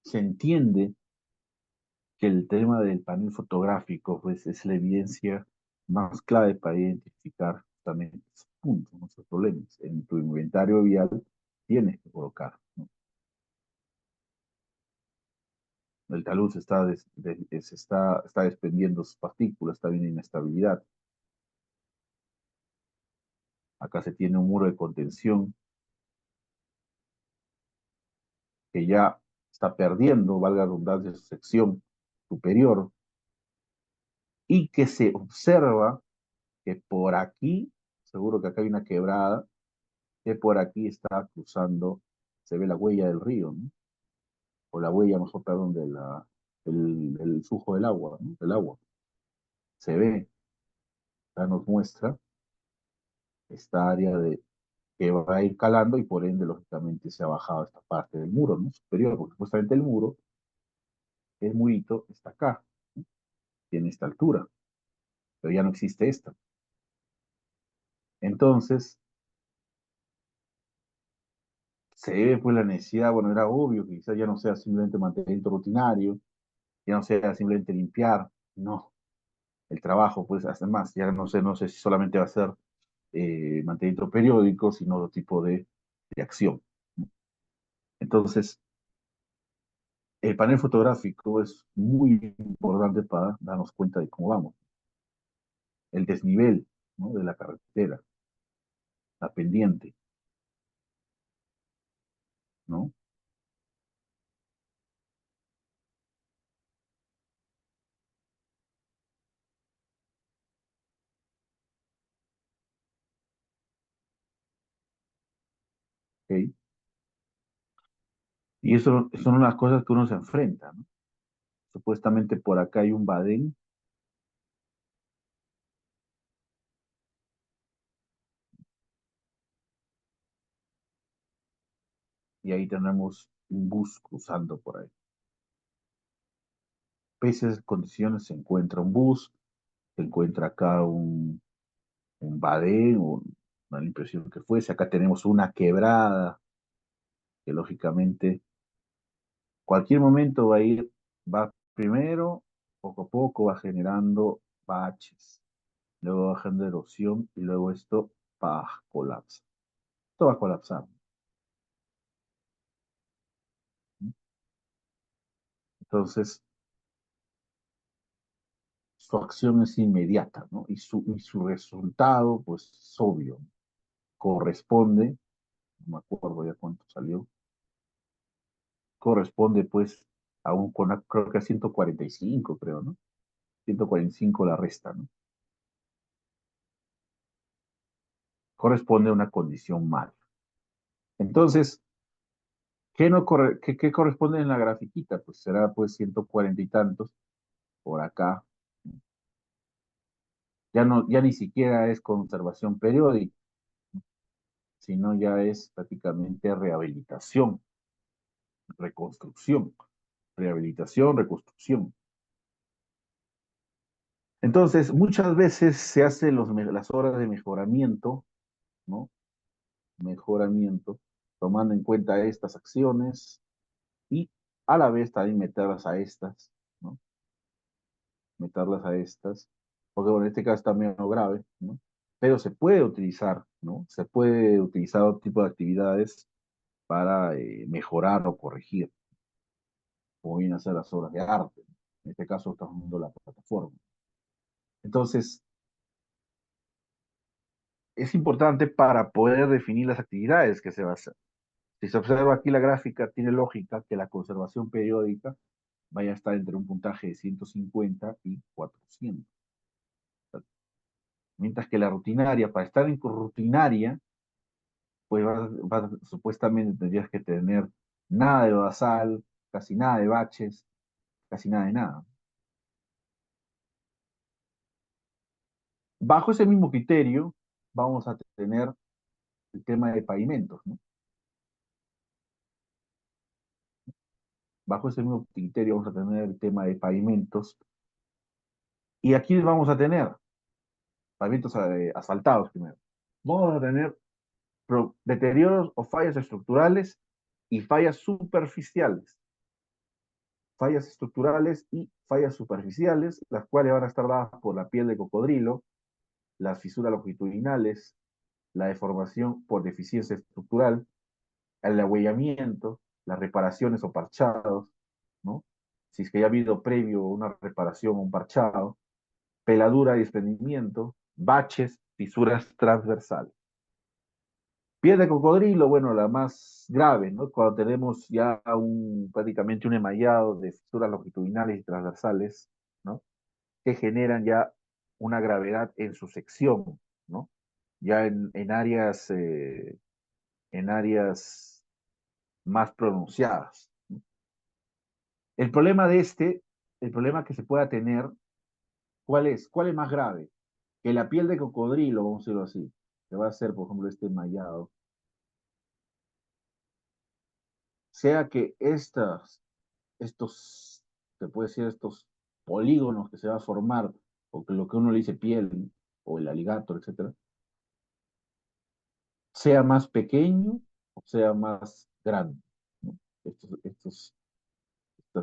se entiende que el tema del panel fotográfico, pues, es la evidencia más clave para identificar justamente esos puntos, esos problemas. En tu inventario vial tienes que colocar, ¿no? El talud está desprendiendo sus partículas, está viendo inestabilidad. Acá se tiene un muro de contención que ya está perdiendo, valga la redundancia, su sección superior, y que se observa que por aquí, seguro que acá hay una quebrada, que por aquí está cruzando, se ve la huella del río, ¿no? O la huella, mejor, perdón, del flujo del agua, ¿no? Del agua. Se ve, acá nos muestra esta área que va a ir calando y por ende, lógicamente, se ha bajado esta parte del muro, ¿no? Superior, porque supuestamente el murito está acá, ¿no? Tiene esta altura, pero ya no existe esta. Entonces, se ve pues la necesidad, bueno, era obvio que quizás ya no sea simplemente mantenimiento rutinario, ya no sea simplemente limpiar, no, el trabajo, pues, además, ya no sé si solamente va a ser mantenimiento periódico, sino otro tipo de acción, ¿no? Entonces, el panel fotográfico es muy importante para darnos cuenta de cómo vamos. El desnivel, ¿no? De la carretera, la pendiente, ¿no? ¿Ok? Y eso son unas cosas que uno se enfrenta, ¿no? Supuestamente por acá hay un badén, y ahí tenemos un bus cruzando por ahí. Pese a esas condiciones se encuentra un bus, se encuentra acá un badén, o una impresión que fuese. Acá tenemos una quebrada que lógicamente cualquier momento va a ir, va primero, poco a poco va generando baches, luego va generando erosión y luego esto colapsa. Esto va a colapsar. Entonces, su acción es inmediata, ¿no? Y su resultado, pues, es obvio. Corresponde, no me acuerdo ya cuánto salió, corresponde, pues, creo que a 145, creo, ¿no? 145 la resta, ¿no? Corresponde a una condición mal. Entonces, ¿qué, no qué corresponde en la grafiquita? Pues será, pues, 140 y tantos por acá. Ya no, ya ni siquiera es conservación periódica, sino ya es prácticamente rehabilitación, reconstrucción, rehabilitación, reconstrucción. Entonces, muchas veces se hacen las horas de mejoramiento, ¿no? Mejoramiento, tomando en cuenta estas acciones y a la vez también meterlas a estas, ¿no? Meterlas a estas, porque bueno, en este caso está menos grave, ¿no? Pero se puede utilizar, ¿no? Se puede utilizar otro tipo de actividades para mejorar o corregir, como vienen a ser las obras de arte. En este caso estamos viendo la plataforma. Entonces, es importante para poder definir las actividades que se va a hacer. Si se observa aquí la gráfica, tiene lógica que la conservación periódica vaya a estar entre un puntaje de 150 y 400. Mientras que la rutinaria, para estar en rutinaria, pues supuestamente tendrías que tener nada de basal, casi nada de baches, casi nada de nada. Bajo ese mismo criterio, vamos a tener el tema de pavimentos, ¿no? Bajo ese mismo criterio vamos a tener el tema de pavimentos. Y aquí vamos a tener pavimentos asfaltados primero. Vamos a tener deterioros o fallas estructurales y fallas superficiales. Fallas estructurales y fallas superficiales, las cuales van a estar dadas por la piel de cocodrilo, las fisuras longitudinales, la deformación por deficiencia estructural, el ahuellamiento, las reparaciones o parchados, ¿no? Si es que ya ha habido previo una reparación o un parchado, peladura y desprendimiento, baches, fisuras transversales. Piel de cocodrilo, bueno, la más grave, ¿no? Cuando tenemos ya prácticamente un emallado de fisuras longitudinales y transversales, ¿no? Que generan ya una gravedad en su sección, ¿no? Ya en áreas más pronunciadas. El problema el problema que se pueda tener, ¿cuál es? ¿Cuál es más grave? Que la piel de cocodrilo, vamos a decirlo así, que va a ser, por ejemplo, este mallado, sea que estos, se puede decir, estos polígonos que se va a formar, o que lo que uno le dice piel, o el aligator, etcétera, sea más pequeño o sea más grande, ¿no? Estas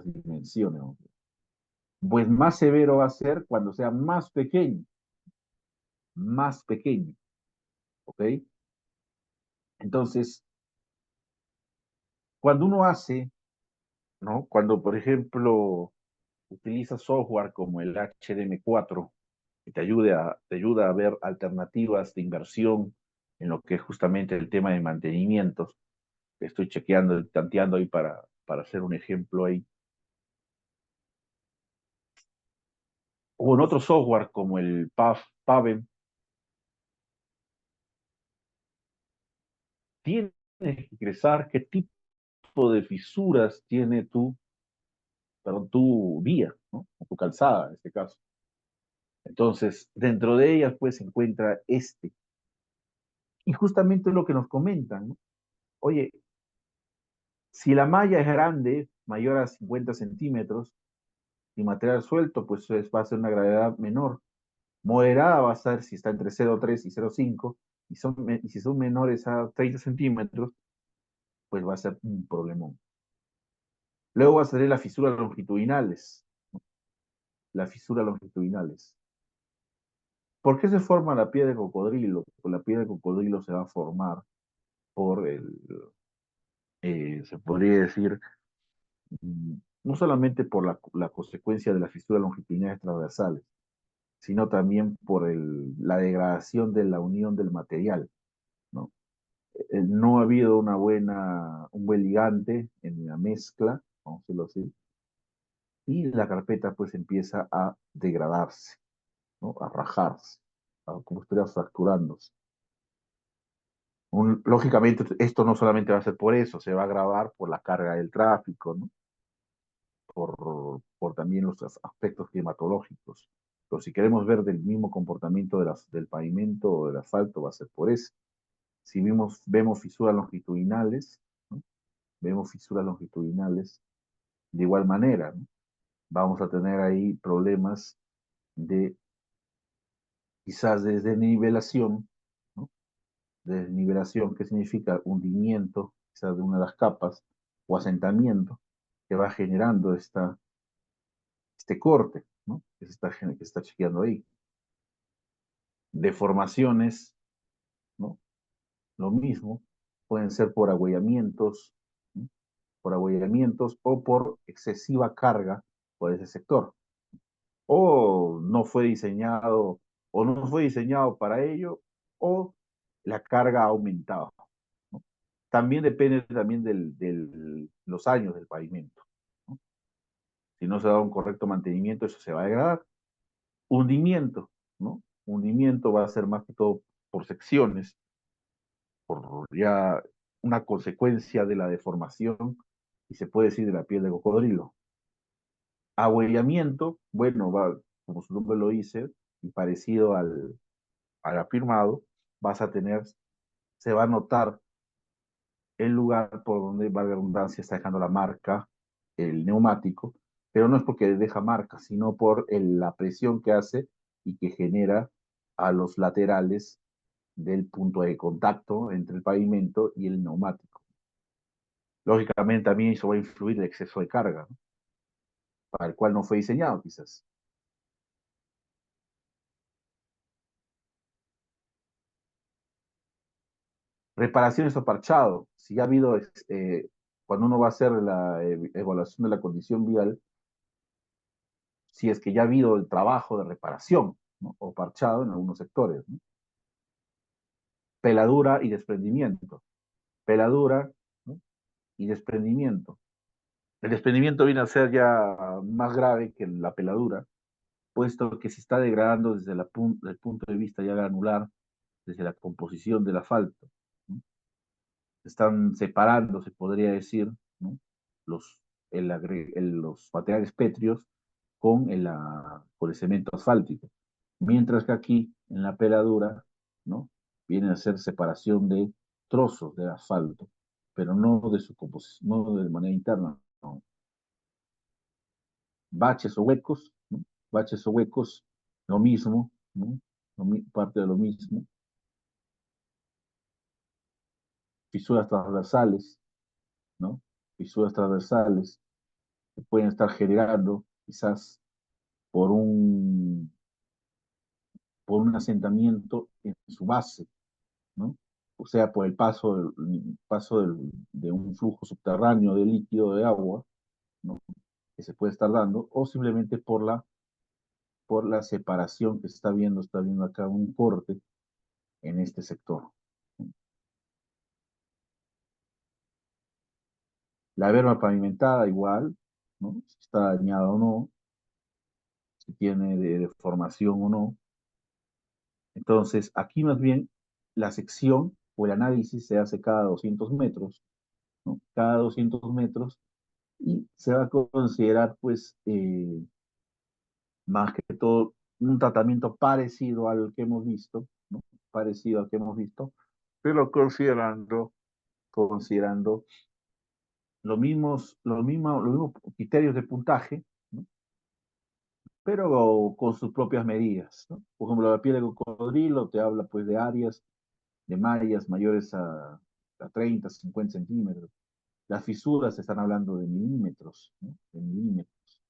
dimensiones, ¿no? Pues más severo va a ser cuando sea más pequeño, ¿ok? Entonces, cuando uno hace, ¿no? Cuando, por ejemplo, utiliza software como el HDM4, que te ayuda a ver alternativas de inversión en lo que es justamente el tema de mantenimientos, que estoy chequeando, tanteando ahí para hacer un ejemplo ahí. O en otro software como el Pavem, tienes que ingresar qué tipo de fisuras tiene tu vía, ¿no? O tu calzada, en este caso. Entonces, dentro de ellas, pues, se encuentra este. Y justamente lo que nos comentan, ¿no? Oye, Si la malla es grande, mayor a 50 centímetros, y material suelto, pues va a ser una gravedad menor. Moderada va a ser si está entre 0,3 y 0,5, y si son menores a 30 centímetros, pues va a ser un problemón. Luego va a salir las fisuras longitudinales. Las fisuras longitudinales. ¿Por qué se forma la piel de cocodrilo? Pues la piel de cocodrilo se va a formar por se podría decir, no solamente por la consecuencia de las fisuras longitudinales transversales, sino también por la degradación de la unión del material, ¿no? No ha habido un buen ligante en la mezcla, vamos a decirlo así, y la carpeta pues empieza a degradarse, ¿no? A rajarse, como si estuviera fracturándose. Lógicamente, esto no solamente va a ser por eso, se va a agravar por la carga del tráfico, ¿no? Por también los aspectos climatológicos. Pero si queremos ver del mismo comportamiento del pavimento o del asfalto, va a ser por eso. Si vemos fisuras longitudinales, ¿no? Vemos fisuras longitudinales de igual manera, ¿no? Vamos a tener ahí problemas de quizás desde nivelación, ¿no? Desnivelación, que significa hundimiento, quizás de una de las capas, o asentamiento, que va generando este corte, ¿no? Que se está chequeando ahí. Deformaciones, ¿no? Lo mismo, pueden ser por agüellamientos, ¿no? Por agüellamientos o por excesiva carga por ese sector. O no fue diseñado, o no fue diseñado para ello, o la carga ha aumentado, ¿no? También depende también de los años del pavimento, ¿no? Si no se da un correcto mantenimiento, eso se va a degradar. Hundimiento, ¿no? Hundimiento va a ser más que todo por secciones, por ya una consecuencia de la deformación, y se puede decir de la piel de cocodrilo. Ahuellamiento, bueno, como su nombre lo dice, y parecido al afirmado, se va a notar el lugar por donde, valga la redundancia, está dejando la marca el neumático, pero no es porque deja marca, sino por la presión que hace y que genera a los laterales del punto de contacto entre el pavimento y el neumático. Lógicamente también eso va a influir el exceso de carga, ¿no? Para el cual no fue diseñado quizás. Reparaciones o parchado. Si ha habido, cuando uno va a hacer la evaluación de la condición vial, si es que ya ha habido el trabajo de reparación, ¿no? O parchado en algunos sectores, ¿no? Peladura y desprendimiento. Peladura, ¿no? Y desprendimiento. El desprendimiento viene a ser ya más grave que la peladura, puesto que se está degradando desde el punto de vista ya granular, desde la composición del asfalto, ¿no? Se están separando, se podría decir, ¿no? los, los materiales pétreos con el cemento asfáltico. Mientras que aquí, en la peladura, ¿no? Viene a ser separación de trozos de asfalto, pero no de su composición, no de manera interna, no. Baches o huecos, ¿no? Baches o huecos, lo mismo, ¿no? Parte de lo mismo. Fisuras transversales, ¿no? Fisuras transversales que pueden estar generando quizás por por un asentamiento en su base, ¿no? O sea, por el de un flujo subterráneo de líquido de agua, ¿no? Que se puede estar dando, o simplemente por la separación que está viendo acá un corte en este sector. La berma pavimentada igual, ¿no? Si está dañada o no, si tiene deformación o no. Entonces, aquí más bien la sección o el análisis se hace cada 200 metros, ¿no? Cada 200 metros, y se va a considerar, pues, más que todo, un tratamiento parecido al que hemos visto, ¿no? Parecido al que hemos visto, pero considerando los mismos criterios de puntaje, ¿no? Pero con sus propias medidas, ¿no? Por ejemplo, la piel de cocodrilo te habla pues de áreas de mallas mayores a 30, 50 centímetros. Las fisuras se están hablando de milímetros, ¿no? De milímetros.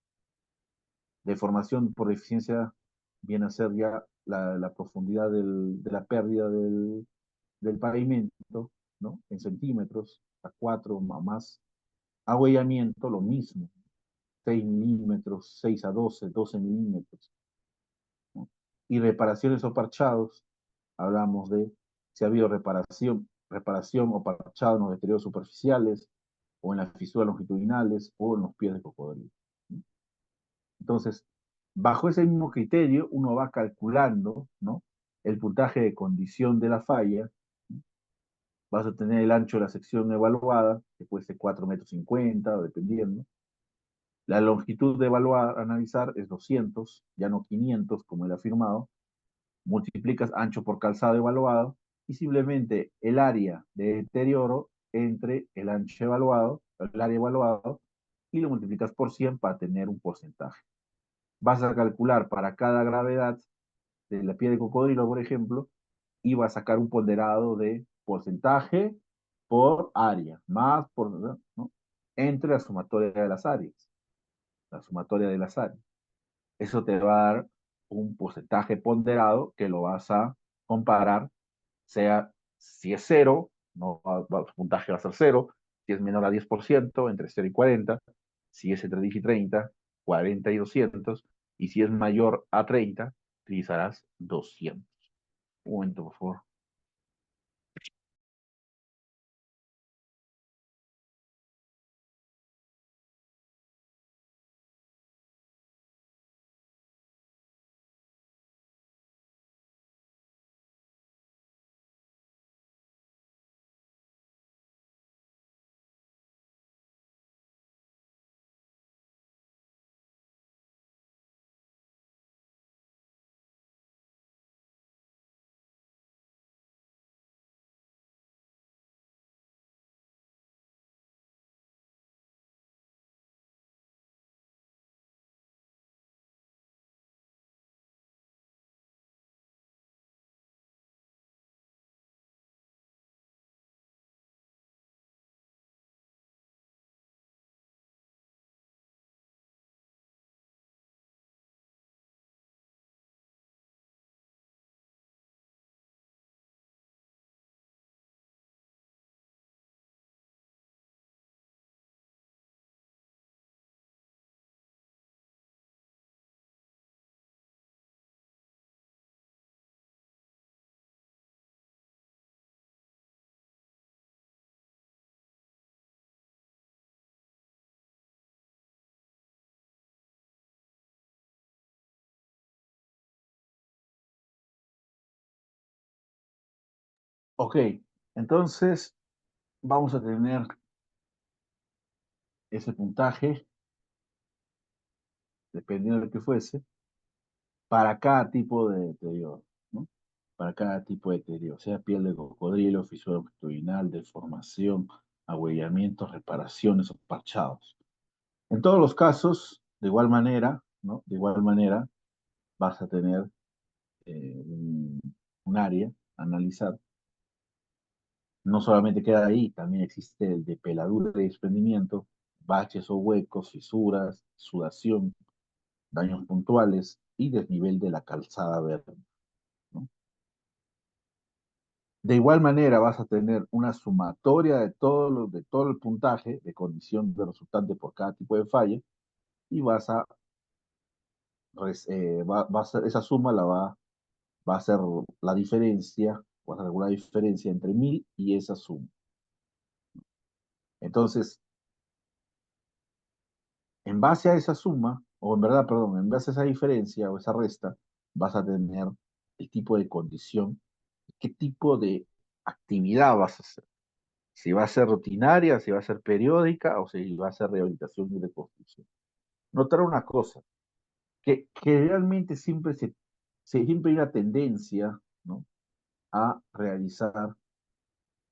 Deformación por deficiencia viene a ser ya la profundidad de la pérdida del pavimento, ¿no? En centímetros, a 4 o más. Agüellamiento, lo mismo, 6 milímetros, 6 a 12, 12 milímetros, ¿no? Y reparaciones o parchados, hablamos de si ha habido reparación o parchado en los deterioros superficiales, o en las fisuras longitudinales, o en los pies de cocodrilo, ¿no? Entonces, bajo ese mismo criterio, uno va calculando, ¿no? El puntaje de condición de la falla, ¿no? Vas a tener el ancho de la sección evaluada, que puede ser 4,50 metros, dependiendo. La longitud de evaluar, analizar, es 200, ya no 500, como él ha afirmado. Multiplicas ancho por calzado evaluado y simplemente el área de deterioro entre el ancho evaluado, el área evaluado, y lo multiplicas por 100 para tener un porcentaje. Vas a calcular para cada gravedad de la piel de cocodrilo, por ejemplo, y vas a sacar un ponderado de porcentaje por área, más por, ¿no? Entre la sumatoria de las áreas. La sumatoria de las áreas. Eso te va a dar un porcentaje ponderado que lo vas a comparar, sea si es cero, no, el puntaje va a ser cero, si es menor a 10%, entre 0 y 40, si es entre 10 y 30, 40 y 200, y si es mayor a 30, utilizarás 200. Un momento, por favor. Ok, entonces vamos a tener ese puntaje, dependiendo de lo que fuese, para cada tipo de deterioro, ¿no? Para cada tipo de deterioro, sea piel de cocodrilo, fisura longitudinal, deformación, agüellamientos, reparaciones o parchados. En todos los casos, de igual manera, ¿no? De igual manera, vas a tener un área a analizar. No solamente queda ahí, también existe el de peladura y desprendimiento, baches o huecos, fisuras, sudación, daños puntuales y desnivel de la calzada verde, ¿no? De igual manera vas a tener una sumatoria de todo el puntaje de condición de resultante por cada tipo de falla y esa suma va a ser la diferencia, vas a regular la diferencia entre 1000 y esa suma. Entonces, en base a esa suma, o en verdad, perdón, en base a esa diferencia o esa resta, vas a tener el tipo de condición, qué tipo de actividad vas a hacer. Si va a ser rutinaria, si va a ser periódica o si va a ser rehabilitación y reconstrucción. Notar una cosa, que realmente siempre hay una tendencia, ¿no? A realizar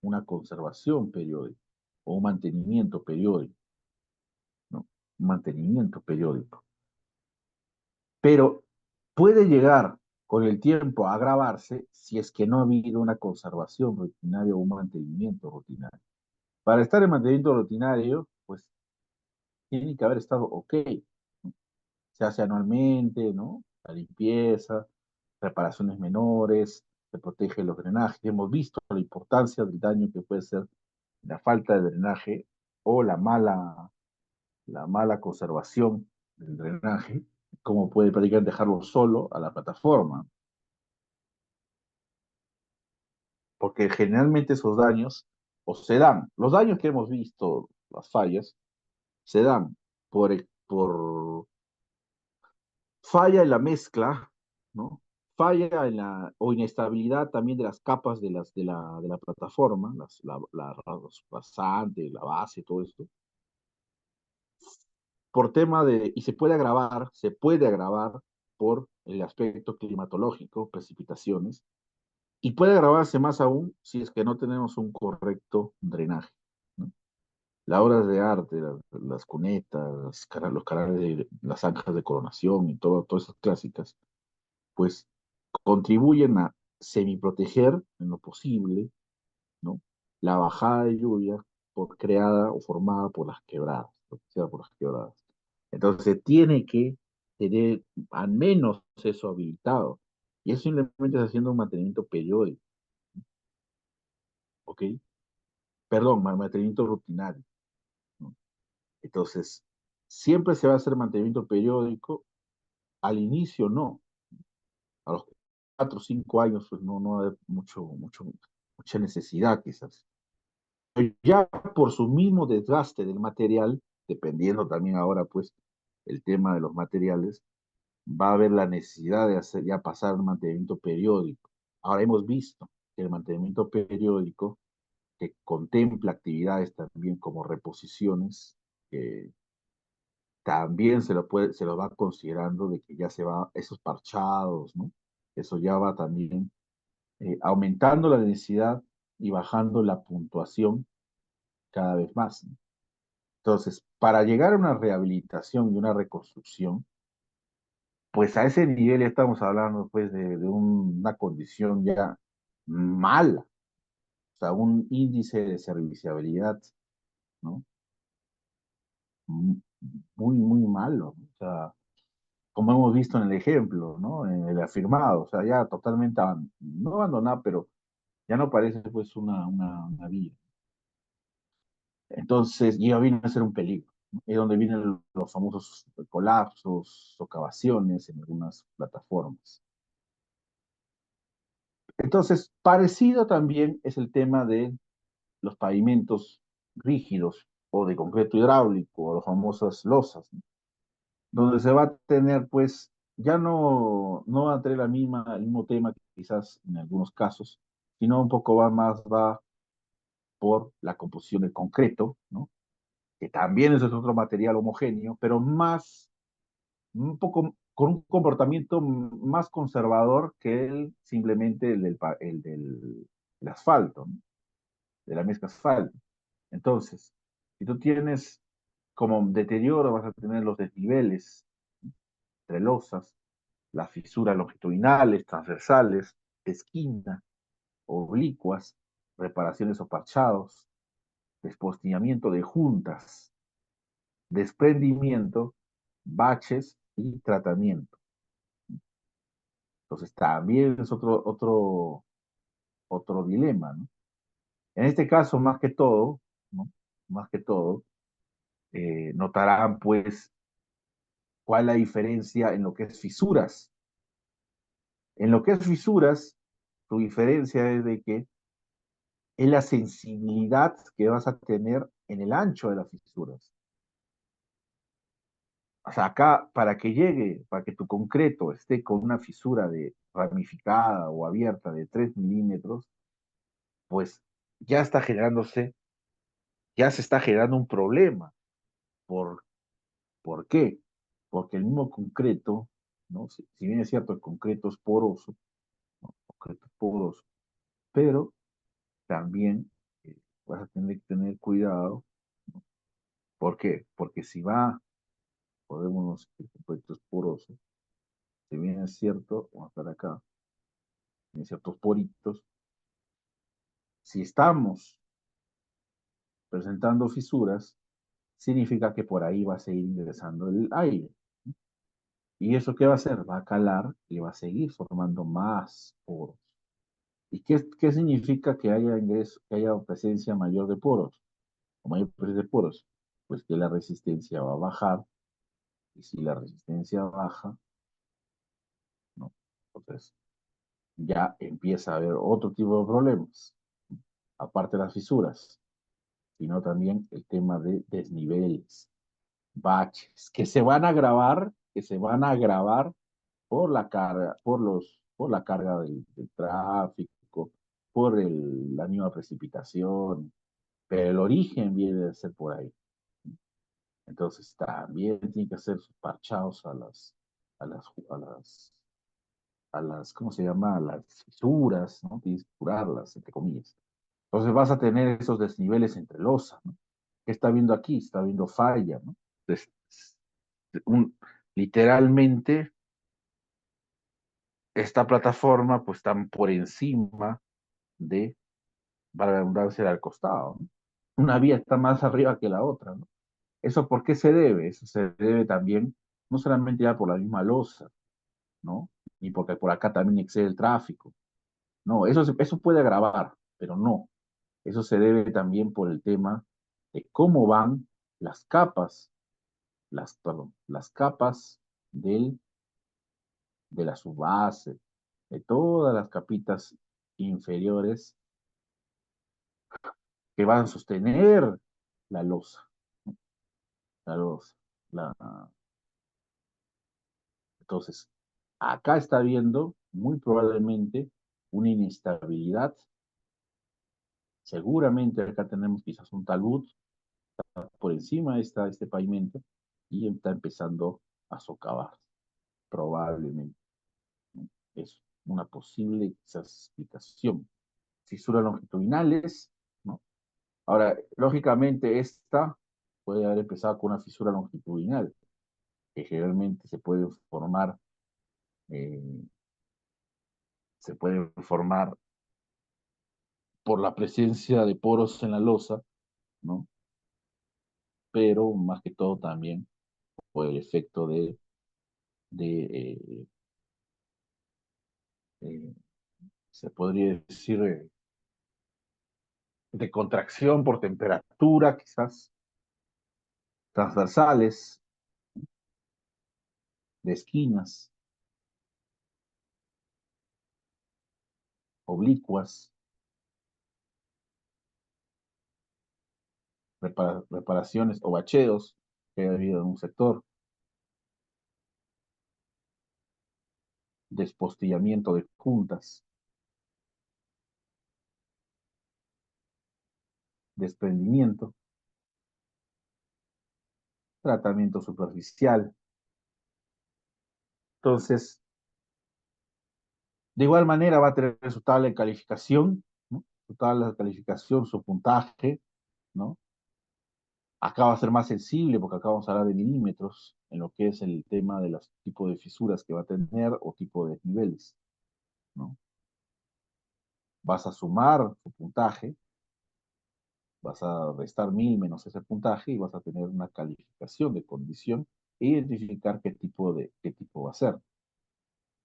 una conservación periódica. o un mantenimiento periódico, ¿no? Un mantenimiento periódico. Pero puede llegar con el tiempo a agravarse si es que no ha habido una conservación rutinaria o un mantenimiento rutinario. Para estar en mantenimiento rutinario, pues tiene que haber estado ok, ¿no? Se hace anualmente, ¿no? La limpieza, reparaciones menores, se protege los drenajes. Hemos visto la importancia del daño que puede ser la falta de drenaje o la mala conservación del drenaje, cómo puede prácticamente dejarlo solo a la plataforma. Porque generalmente esos daños o se dan, los daños que hemos visto, las fallas, se dan por falla en la mezcla, ¿no? Falla en la, o inestabilidad también de las capas de la plataforma, los pasantes, la base, todo esto, por tema de, y se puede agravar por el aspecto climatológico, precipitaciones, y puede agravarse más aún si es que no tenemos un correcto drenaje, ¿no? Las obras de arte, las cunetas, los canales de las zanjas de coronación y todas esas clásicas, pues contribuyen a semiproteger en lo posible, ¿no? La bajada de lluvia creada o formada por las quebradas, sea por las quebradas. Entonces se tiene que tener al menos eso habilitado. Y eso simplemente es haciendo un mantenimiento periódico, ¿ok? Perdón, mantenimiento rutinario, ¿no? Entonces, siempre se va a hacer mantenimiento periódico, al inicio no, a los 4 o 5 años pues no va a haber mucha necesidad quizás. Pero ya por su mismo desgaste del material, dependiendo también ahora pues el tema de los materiales, va a haber la necesidad de hacer ya pasar un mantenimiento periódico. Ahora hemos visto que el mantenimiento periódico, que contempla actividades también como reposiciones, que también se lo va considerando de que ya se va, esos parchados, ¿no? Eso ya va también aumentando la densidad y bajando la puntuación cada vez más, ¿no? Entonces, para llegar a una rehabilitación y una reconstrucción, pues a ese nivel ya estamos hablando pues de una condición ya mala, o sea, un índice de serviciabilidad, ¿no? Muy malo, o sea, como hemos visto en el ejemplo, ¿no? En el afirmado, o sea, ya totalmente, no abandonada, pero ya no parece pues una vía. Entonces, ya viene a ser un peligro, ¿no? Es donde vienen los famosos colapsos, socavaciones en algunas plataformas. Entonces, parecido también es el tema de los pavimentos rígidos o de concreto hidráulico, o las famosas losas, ¿no? Donde se va a tener, pues, ya no va a tener el mismo tema quizás en algunos casos, sino un poco va por la composición del concreto, ¿no? Que también es otro material homogéneo, pero un poco con un comportamiento más conservador que simplemente el asfalto, ¿no? De la mezcla asfalto. Entonces, si tú tienes como deterioro, vas a tener los desniveles entre losas, las fisuras longitudinales, transversales, esquina, oblicuas, reparaciones o parchados, despostillamiento de juntas, desprendimiento, baches y tratamiento. Entonces también es otro dilema, ¿no? En este caso, más que todo, ¿no? Más que todo, notarán pues cuál es la diferencia en lo que es fisuras. En lo que es fisuras, su diferencia es de que es la sensibilidad que vas a tener en el ancho de las fisuras. O sea, acá, para que tu concreto esté con una fisura de ramificada o abierta de 3 milímetros, pues ya está generándose, ya se está generando un problema. ¿Por, ¿Por qué? Porque el mismo concreto, ¿no? Si bien es cierto, el concreto es poroso, ¿no? Concreto es poroso, pero también vas a tener que tener cuidado. ¿Por qué? Porque si podemos, el compuesto es poroso, si bien es cierto, vamos a estar acá, en ciertos poritos, si estamos presentando fisuras, significa que por ahí va a seguir ingresando el aire. ¿Y eso qué va a hacer? Va a calar y va a seguir formando más poros. ¿Y qué significa que haya ingreso, que haya presencia mayor de poros? O mayor presencia de poros, pues que la resistencia va a bajar, y si la resistencia baja, ¿no? Entonces ya empieza a haber otro tipo de problemas, aparte de las fisuras, sino también el tema de desniveles, baches, que se van a agravar por la carga, por la carga del tráfico, por la misma precipitación, pero el origen viene de ser por ahí. Entonces también tienen que ser parchados a las, a las, ¿cómo se llama? A las fisuras, ¿no? Tienes que curarlas, entre comillas. Entonces vas a tener esos desniveles entre losa, ¿no? ¿Qué está viendo aquí? Está viendo falla, ¿no? Entonces, un, literalmente, esta plataforma pues está por encima de, para la redundancia, al costado, ¿no? Una vía está más arriba que la otra, ¿no? ¿Eso por qué se debe? Eso se debe también, no solamente ya por la misma losa, ¿no? Ni porque por acá también excede el tráfico. No, eso puede agravar, pero no. Eso se debe también por el tema de cómo van las capas, perdón, las capas de la subbase, de todas las capitas inferiores que van a sostener la losa, la losa. La... Entonces, acá está habiendo muy probablemente una inestabilidad. Seguramente acá tenemos quizás un talud por encima está este pavimento y está empezando a socavar, probablemente, ¿no? Es una posible explicación. Fisuras longitudinales, ¿no? Ahora, lógicamente, esta puede haber empezado con una fisura longitudinal, que generalmente eh, se puede formar por la presencia de poros en la losa, ¿no? Pero más que todo también por el efecto de eh, se podría decir, de contracción por temperatura, quizás, transversales, de esquinas, oblicuas, reparaciones o bacheos que haya habido en un sector, despostillamiento de juntas, desprendimiento, tratamiento superficial. Entonces, de igual manera va a tener su tabla de calificación, ¿no? Su tabla de calificación, su puntaje, ¿no? Acá va a ser más sensible porque acá vamos a hablar de milímetros en lo que es el tema de los tipos de fisuras que va a tener o tipo de niveles, ¿no? Vas a sumar tu puntaje, vas a restar 1000 menos ese puntaje y vas a tener una calificación de condición e identificar qué tipo va a ser.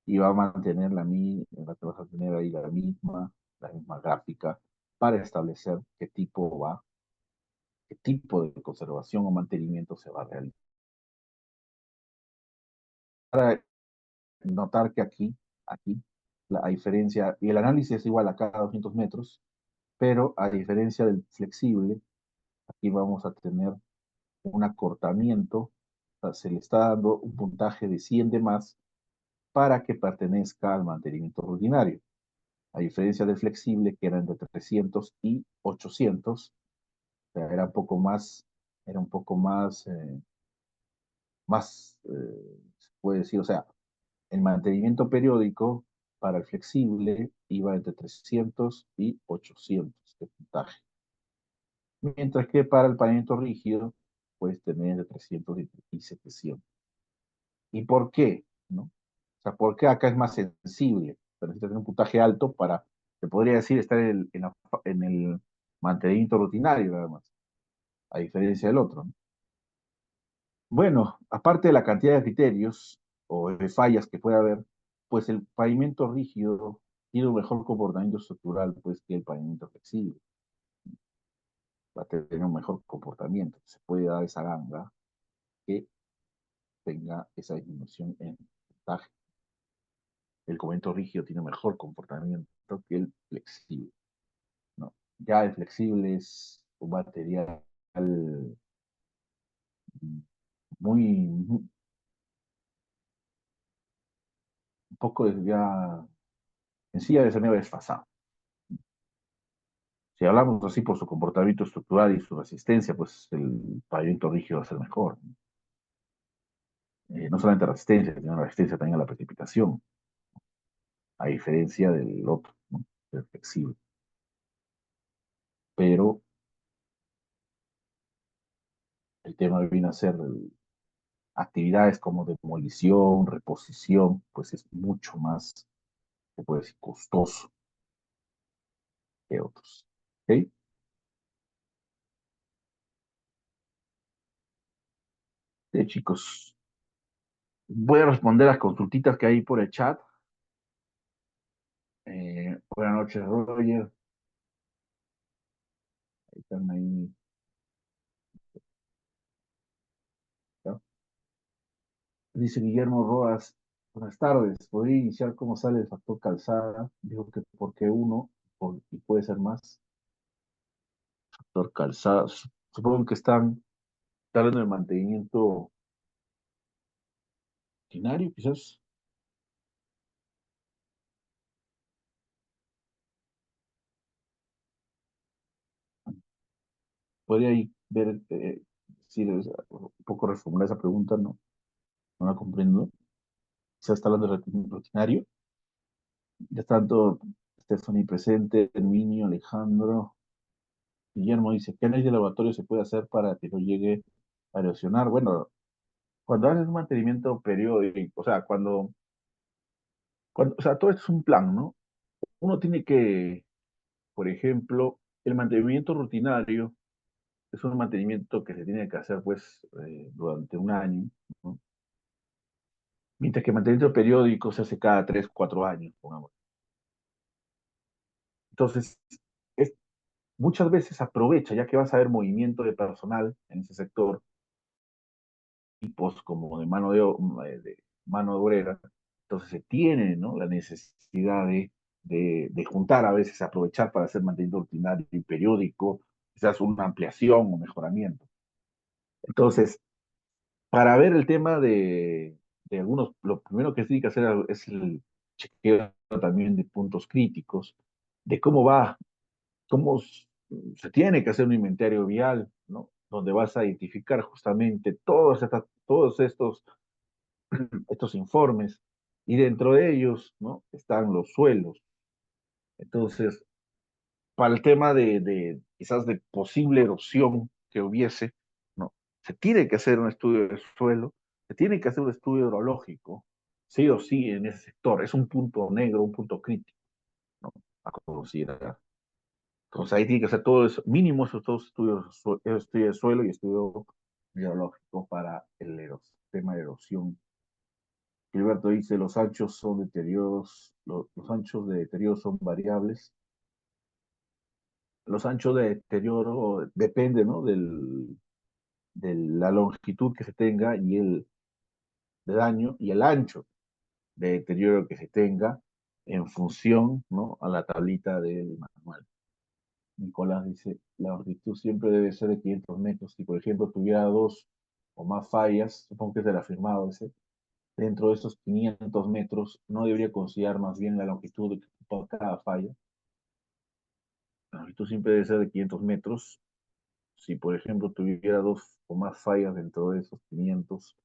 Y va a mantener vas a tener ahí la misma gráfica para establecer qué tipo de conservación o mantenimiento se va a realizar. Notar que aquí, a diferencia, y el análisis es igual a cada 200 metros, pero a diferencia del flexible, aquí vamos a tener un acortamiento, o sea, se le está dando un puntaje de 100 de más para que pertenezca al mantenimiento rutinario. A diferencia del flexible, que era entre 300 y 800, o sea, era un poco se puede decir, o sea, el mantenimiento periódico para el flexible iba entre 300 y 800 de puntaje. mientras que para el pavimento rígido puedes tener entre 300 y 700. ¿Y por qué? ¿No? O sea, ¿por qué acá es más sensible? Pero necesitas tener un puntaje alto para, te podría decir, estar en el mantenimiento rutinario, nada más, a diferencia del otro, ¿no? Bueno, aparte de la cantidad de criterios o de fallas que puede haber, pues el pavimento rígido tiene un mejor comportamiento estructural pues, que el pavimento flexible. Va a tener un mejor comportamiento. Se puede dar esa ganga que tenga esa disminución en puntaje. El pavimento rígido tiene un mejor comportamiento que el flexible, ¿no? Ya el flexible es un material muy, un poco ya, en sí ya de ser medio desfasado. Si hablamos así por su comportamiento estructural y su resistencia, pues el pavimento rígido va a ser mejor. No solamente resistencia, sino resistencia también a la precipitación, a diferencia del otro, ¿no? Del flexible. Pero el tema viene a ser actividades como demolición, reposición, pues es mucho más, se puede decir, costoso que otros. ¿Ok? Chicos, voy a responder las consultitas que hay por el chat. Buenas noches, Roger. Ahí están ahí. ¿No? Dice Guillermo Roas, buenas tardes. ¿Podría iniciar cómo sale el factor calzada? Dijo que porque uno, y puede ser más, factor calzada. Supongo que están hablando de mantenimiento ordinario, quizás. Podría ahí ver, si un poco reformular esa pregunta, no, no la comprendo. Quizás está hablando de rutinario. Ya tanto Stephanie presente, Herminio, Alejandro. Guillermo dice, ¿qué análisis de laboratorio se puede hacer para que no llegue a erosionar? Bueno, cuando haces un mantenimiento periódico, o sea, o sea, todo esto es un plan, ¿no? Uno tiene que, por ejemplo, el mantenimiento rutinario es un mantenimiento que se tiene que hacer, pues, durante un año, ¿no? Mientras que el mantenimiento periódico se hace cada 3, 4 años, pongamos. Entonces, es, muchas veces aprovecha, ya que vas a ver movimiento de personal en ese sector, tipos como de mano de obrera, entonces se tiene, ¿no? La necesidad de juntar a veces, aprovechar para hacer mantenimiento rutinario y periódico, quizás una ampliación o mejoramiento. Entonces, para ver el tema de algunos, lo primero que se tiene que hacer es el chequeo también de puntos críticos, de cómo va, se tiene que hacer un inventario vial, ¿no? Donde vas a identificar justamente todos estos informes, y dentro de ellos, ¿no? Están los suelos. Entonces, para el tema de quizás de posible erosión que hubiese, ¿no? Se tiene que hacer un estudio del suelo, se tiene que hacer un estudio hidrológico, sí o sí en ese sector. Es un punto negro, un punto crítico, ¿no? A considerar. Entonces ahí tiene que hacer todo eso, mínimo esos dos estudios, estudio de suelo y estudio hidrológico para el tema de erosión. Gilberto dice, los anchos son deterioros, los anchos de deterioro son variables. Los anchos de deterioro depende, ¿no? De la longitud que se tenga y el de daño y el ancho de deterioro que se tenga en función, ¿no? A la tablita del manual. Nicolás dice, la longitud siempre debe ser de 500 metros. Si, por ejemplo, tuviera dos o más fallas, supongo que es del afirmado ese, dentro de esos 500 metros, no debería considerar más bien la longitud de cada falla. La longitud siempre debe ser de 500 metros. Si, por ejemplo, tuviera dos o más fallas dentro de esos 500,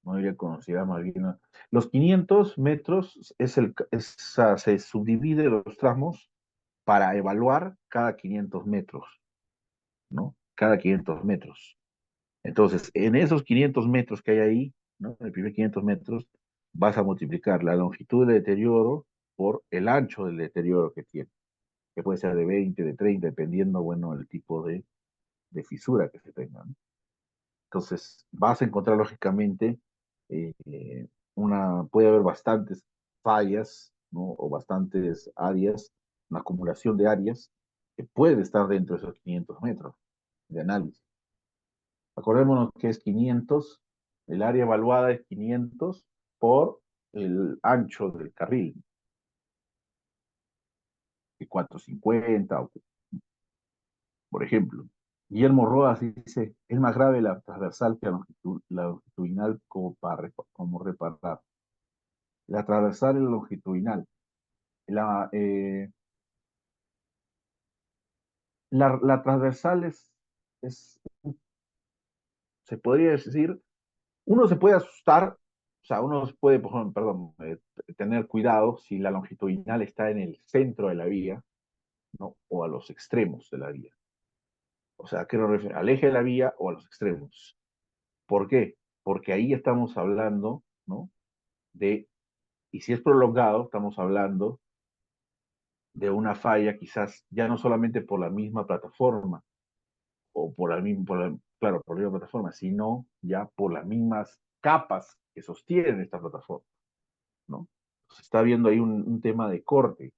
no debería considerar más bien. Los 500 metros se subdivide los tramos para evaluar cada 500 metros. ¿no? Cada 500 metros. Entonces, en esos 500 metros que hay ahí, ¿no? En el primer 500 metros, vas a multiplicar la longitud del deterioro por el ancho del deterioro que tiene, que puede ser de 20, de 30, dependiendo, bueno, el tipo de fisura que se tenga, ¿no? Entonces, vas a encontrar lógicamente puede haber bastantes fallas, ¿no? O bastantes áreas, una acumulación de áreas que puede estar dentro de esos 500 metros de análisis. Acordémonos que es 500, el área evaluada es 500 por el ancho del carril, de 450, por ejemplo. Guillermo Rodas dice, es más grave la transversal que la longitudinal como reparar. La transversal y la longitudinal. La, eh, la transversal es, se podría decir, uno se puede asustar, o sea, uno puede, por ejemplo, perdón, tener cuidado si la longitudinal está en el centro de la vía, ¿no? O a los extremos de la vía. O sea, ¿a qué nos refiero? Al eje de la vía o a los extremos. ¿Por qué? Porque ahí estamos hablando, ¿no? Y si es prolongado, estamos hablando de una falla quizás ya no solamente por la misma plataforma o por la misma, claro, por la misma plataforma, sino ya por las mismas capas que sostienen esta plataforma, ¿no? Se está viendo ahí un tema de corte.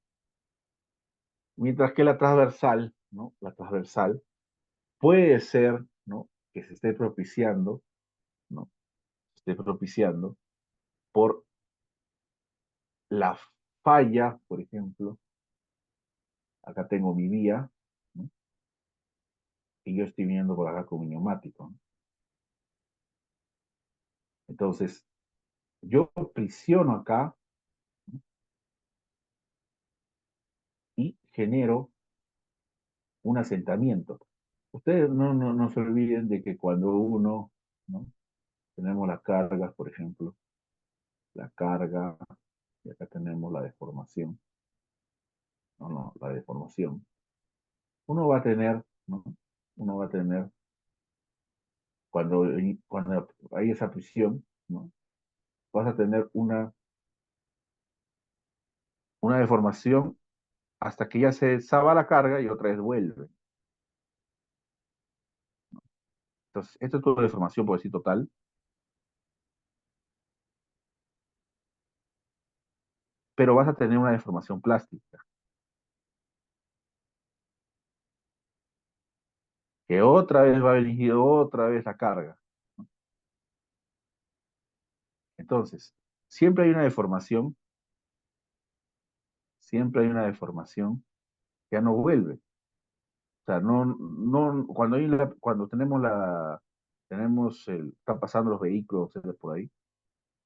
Mientras que la transversal, ¿no? La transversal puede ser, ¿no? Que se esté propiciando, ¿no? Se esté propiciando por la falla, por ejemplo, acá tengo mi vía, ¿no? Y yo estoy viendo por acá con mi neumático, ¿no? Entonces, yo presiono acá, ¿no? Y genero un asentamiento. Ustedes no se olviden de que cuando uno, ¿no? Tenemos las cargas, por ejemplo, la carga, y acá tenemos la deformación, la deformación. Uno va a tener, ¿no? Uno va a tener, cuando hay esa presión, ¿no? Vas a tener una deformación hasta que ya se desaba la carga y otra vez vuelve. Entonces, esto es toda deformación, por decir total, pero vas a tener una deformación plástica, que otra vez va a dirigir otra vez la carga. Entonces, siempre hay una deformación, siempre hay una deformación que ya no vuelve. O sea, cuando están pasando los vehículos por ahí,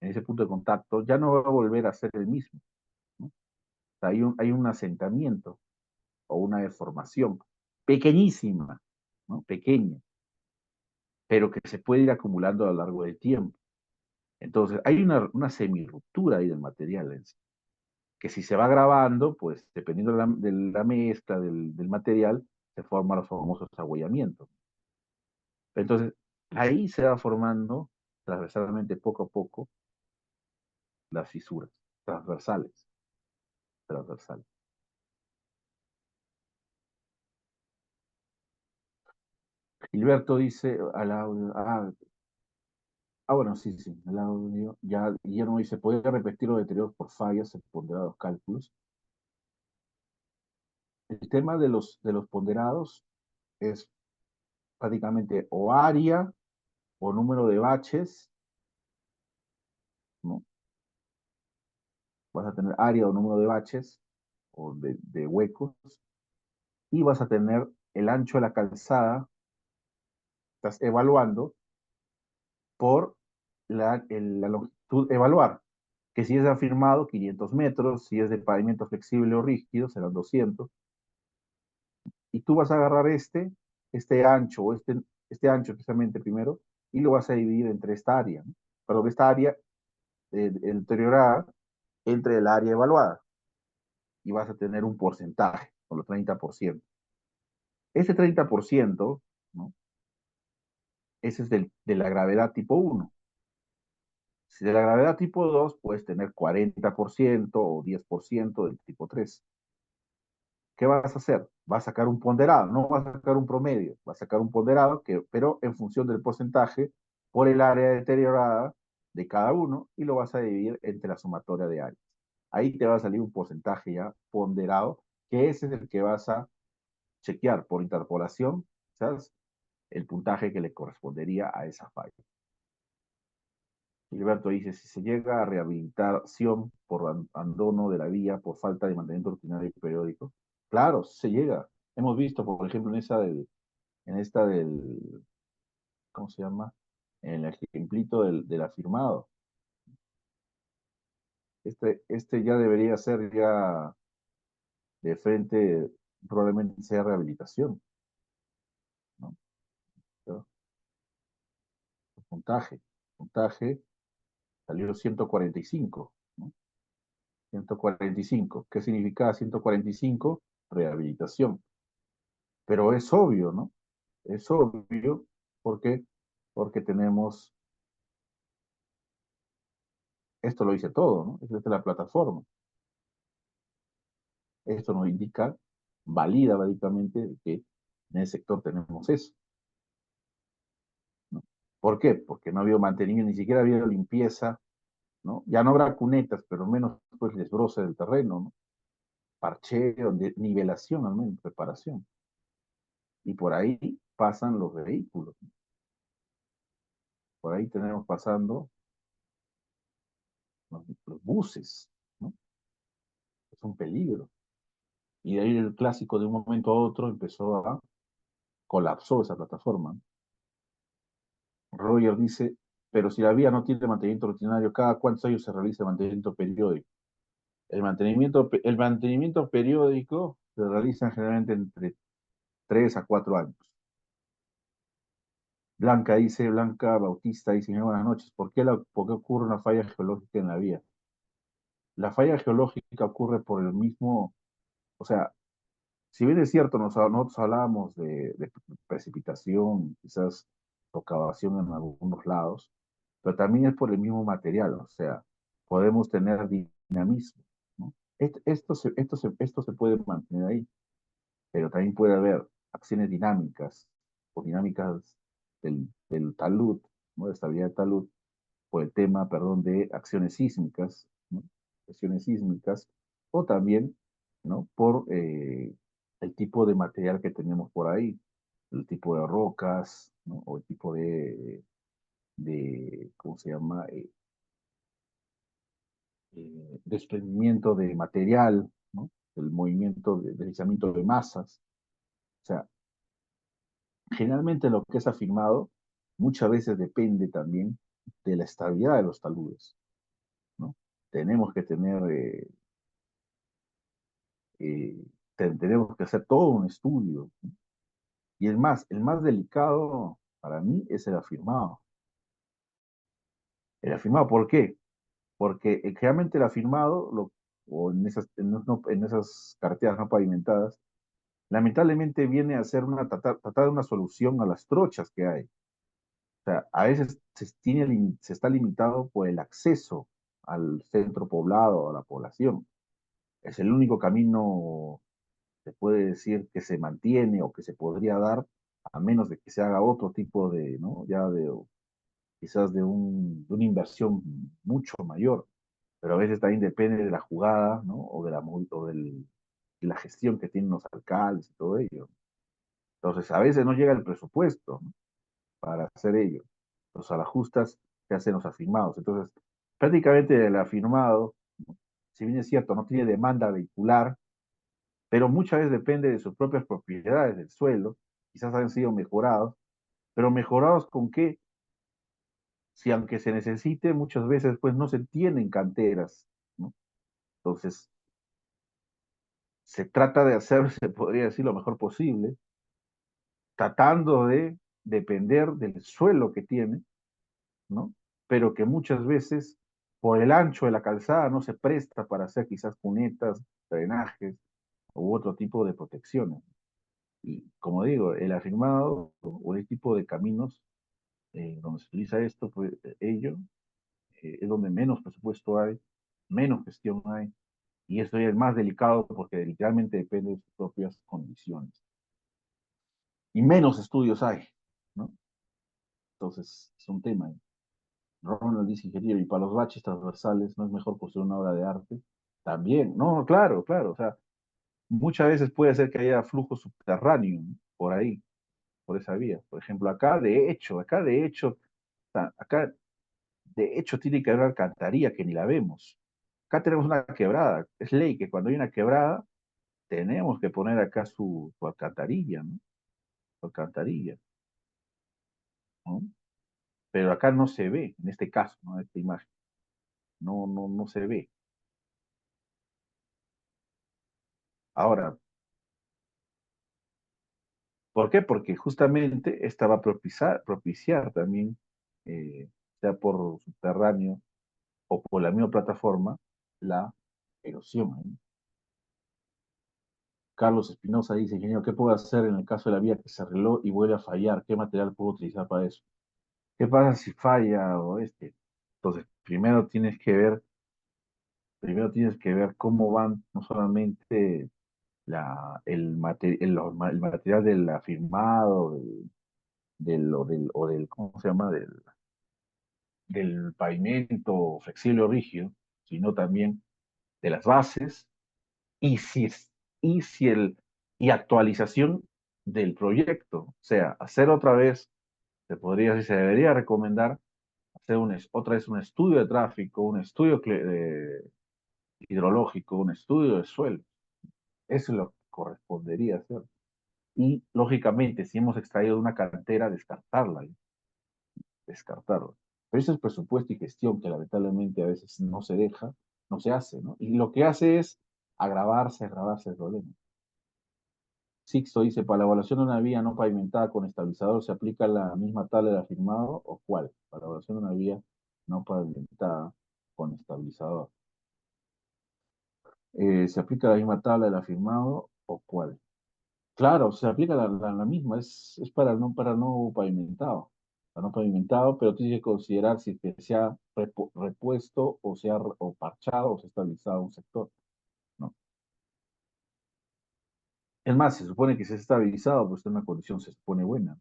en ese punto de contacto, ya no va a volver a ser el mismo, ¿no? O sea, hay un asentamiento o una deformación pequeñísima, ¿no? Pequeña, pero que se puede ir acumulando a lo largo del tiempo. Entonces, hay una semirruptura ahí del material en sí, que si se va grabando, pues dependiendo de la mezcla del material, se forman los famosos agüellamientos. Entonces, ahí se va formando transversalmente poco a poco las fisuras transversales, transversales. Gilberto dice al audio, bueno, sí, sí, al audio, ya Guillermo dice, ¿podría repetir los deterioros por fallas en ponderados cálculos? El tema de los ponderados es prácticamente o área o número de baches, ¿no? Vas a tener área o número de baches o de huecos y vas a tener el ancho de la calzada, estás evaluando por la longitud evaluar, que si es afirmado 500 metros, si es de pavimento flexible o rígido serán 200, y tú vas a agarrar este ancho o este ancho precisamente primero y lo vas a dividir entre esta área, ¿no? Perdón, esta área deteriorada entre el área evaluada y vas a tener un porcentaje, por lo 30%. Ese 30%, Ese es de la gravedad tipo 1. Si de la gravedad tipo 2 puedes tener 40% o 10% del tipo 3. ¿Qué vas a hacer? Vas a sacar un ponderado, no vas a sacar un promedio, vas a sacar un ponderado, pero en función del porcentaje por el área deteriorada de cada uno y lo vas a dividir entre la sumatoria de áreas. Ahí te va a salir un porcentaje ya ponderado, que ese es el que vas a chequear por interpolación, ¿sabes? El puntaje que le correspondería a esa falla. Gilberto dice, si se llega a rehabilitación por abandono de la vía por falta de mantenimiento rutinario y periódico, claro, se llega. Hemos visto, por ejemplo, en esta del, ¿cómo se llama? En el ejemplito del afirmado. Este ya debería ser ya de frente, probablemente sea rehabilitación, ¿no? Pero, puntaje salió 145, ¿no? 145. ¿Qué significa 145? Rehabilitación. Pero es obvio, ¿no? Es obvio porque, porque tenemos, esto lo dice todo, ¿no? Esta es la plataforma. Esto nos indica, valida básicamente que en el sector tenemos eso, ¿no? ¿Por qué? Porque no ha habido mantenimiento, ni siquiera ha habido limpieza, ¿no? Ya no habrá cunetas, pero menos pues desbroce del terreno, ¿no? Parcheo, nivelación al menos, preparación. Y por ahí pasan los vehículos, ¿no? Por ahí tenemos pasando los buses, ¿no? Es un peligro. Y de ahí el clásico de un momento a otro empezó a colapsó esa plataforma. Roger dice, pero si la vía no tiene mantenimiento rutinario, ¿cada cuántos años se realiza el mantenimiento periódico? El mantenimiento periódico se realiza generalmente entre 3 a 4 años. Blanca Bautista dice, buenas noches, ¿por qué ocurre una falla geológica en la vía? La falla geológica ocurre por el mismo, o sea, si bien es cierto, nosotros hablábamos de precipitación, quizás socavación en algunos lados, pero también es por el mismo material, o sea, podemos tener dinamismo, ¿no? Esto se puede mantener ahí, pero también puede haber acciones dinámicas o dinámicas del talud, ¿no? De estabilidad de talud, por el tema, perdón, de acciones sísmicas, ¿no? Acciones sísmicas, o también, ¿no? Por el tipo de material que tenemos por ahí, el tipo de rocas, ¿no? O el tipo ¿cómo se llama? Desprendimiento de material, ¿no? El movimiento de deslizamiento de masas. O sea, generalmente lo que es afirmado muchas veces depende también de la estabilidad de los taludes, ¿no? Tenemos que tener eh, tenemos que hacer todo un estudio. Y el más delicado para mí es el afirmado. El afirmado, ¿por qué? Porque realmente el afirmado, o en esas carreteras no pavimentadas, lamentablemente viene a ser tratar de una solución a las trochas que hay. O sea, a veces se está limitado por el acceso al centro poblado, a la población. Es el único camino, se puede decir, que se mantiene o que se podría dar, a menos de que se haga otro tipo de, ¿no? Ya de, quizás de una inversión mucho mayor, pero a veces también depende de la jugada, ¿no? De la gestión que tienen los alcaldes y todo ello. Entonces, a veces no llega el presupuesto, ¿no? Para hacer ello. Entonces, a las justas se hacen los afirmados. Entonces, prácticamente el afirmado, ¿no? Si bien es cierto, no tiene demanda vehicular, pero muchas veces depende de sus propias propiedades del suelo, quizás han sido mejorados, pero mejorados con qué, si aunque se necesite, muchas veces pues no se tienen canteras, ¿no? Entonces, se trata de hacer, se podría decir, lo mejor posible, tratando de depender del suelo que tiene, ¿no? Pero que muchas veces, por el ancho de la calzada, no se presta para hacer quizás cunetas, drenajes u otro tipo de protecciones. Y como digo, el afirmado o el tipo de caminos donde se utiliza esto, pues ello es donde menos presupuesto hay, menos gestión hay, y esto ya es más delicado porque literalmente depende de sus propias condiciones. Y menos estudios hay, ¿no? Entonces, es un tema. Ronald dice, ingeniero, y para los baches transversales, ¿no es mejor construir una obra de arte? También, no, claro, claro, o sea, muchas veces puede ser que haya flujo subterráneo, ¿no? Por ahí, por esa vía. Por ejemplo, o sea, acá de hecho tiene que haber alcantarilla que ni la vemos. Acá tenemos una quebrada, es ley que cuando hay una quebrada tenemos que poner acá su alcantarilla, ¿no? Su alcantarilla, ¿no? Pero acá no se ve, en este caso, ¿no? En esta imagen, no se ve. Ahora, ¿por qué? Porque justamente esta va a propiciar también, sea por subterráneo o por la misma plataforma, la erosión, ¿no? Carlos Espinosa dice, ingeniero, ¿qué puedo hacer en el caso de la vía que se arregló y vuelve a fallar? ¿Qué material puedo utilizar para eso? ¿Qué pasa si falla o este? Entonces, primero tienes que ver cómo van no solamente el material del afirmado, ¿cómo se llama? Del pavimento flexible o rígido, sino también de las bases y si, es- y si el, y actualización del proyecto. O sea, hacer otra vez, se debería recomendar hacer otra vez un estudio de tráfico, un estudio hidrológico, un estudio de suelo. Eso es lo que correspondería hacer. Y lógicamente, si hemos extraído de una cantera, descartarla. Pero eso es presupuesto y gestión que lamentablemente a veces no se deja, no se hace, ¿no? Y lo que hace es agravarse el problema. Sixto dice, para la evaluación de una vía no pavimentada con estabilizador, ¿se aplica la misma tabla de afirmado o cuál? Para la evaluación de una vía no pavimentada con estabilizador. ¿Se aplica la misma tabla del afirmado o cuál? Claro, se aplica la misma, es para no pavimentado. Para no pavimentado, pero tiene que considerar si que se ha repuesto o se ha o parchado o se ha estabilizado un sector, ¿no? Es más, se supone que si es estabilizado, pues está en una condición se supone buena.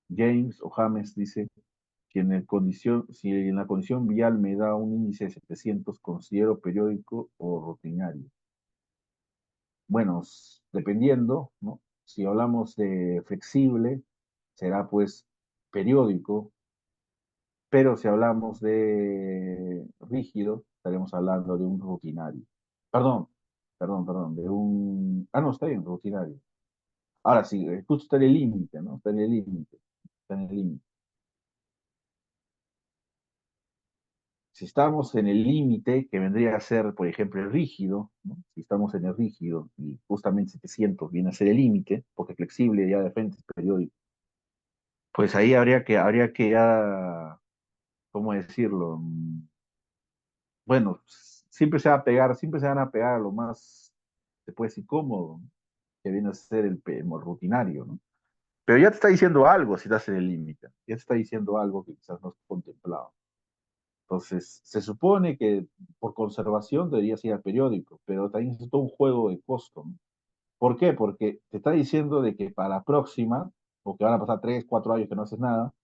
James o James dice que si en la condición vial me da un índice de 700, considero periódico o rutinario. Bueno, dependiendo, ¿no? Si hablamos de flexible, será pues periódico, pero si hablamos de rígido, estaremos hablando de un rutinario. Perdón, perdón, no, está bien, rutinario. Ahora sí, justo está en el límite, ¿no? Está en el límite, está en el límite. Si estamos en el límite, que vendría a ser, por ejemplo, el rígido, ¿no? Si estamos en el rígido y justamente 700 viene a ser el límite, porque flexible ya de frente es periódico, pues ahí habría que ya, ¿cómo decirlo? Bueno, siempre se van a pegar a lo más, se puede decir, cómodo, ¿no? Que viene a ser el rutinario, ¿no? Pero ya te está diciendo algo si estás en el límite, ya te está diciendo algo que quizás no has contemplado. Entonces, se supone que por conservación deberías ir al periódico, pero también es todo un juego de costo, ¿no? ¿Por qué? Porque te está diciendo de que para la próxima, o que van a pasar 3, 4 años que no haces nada,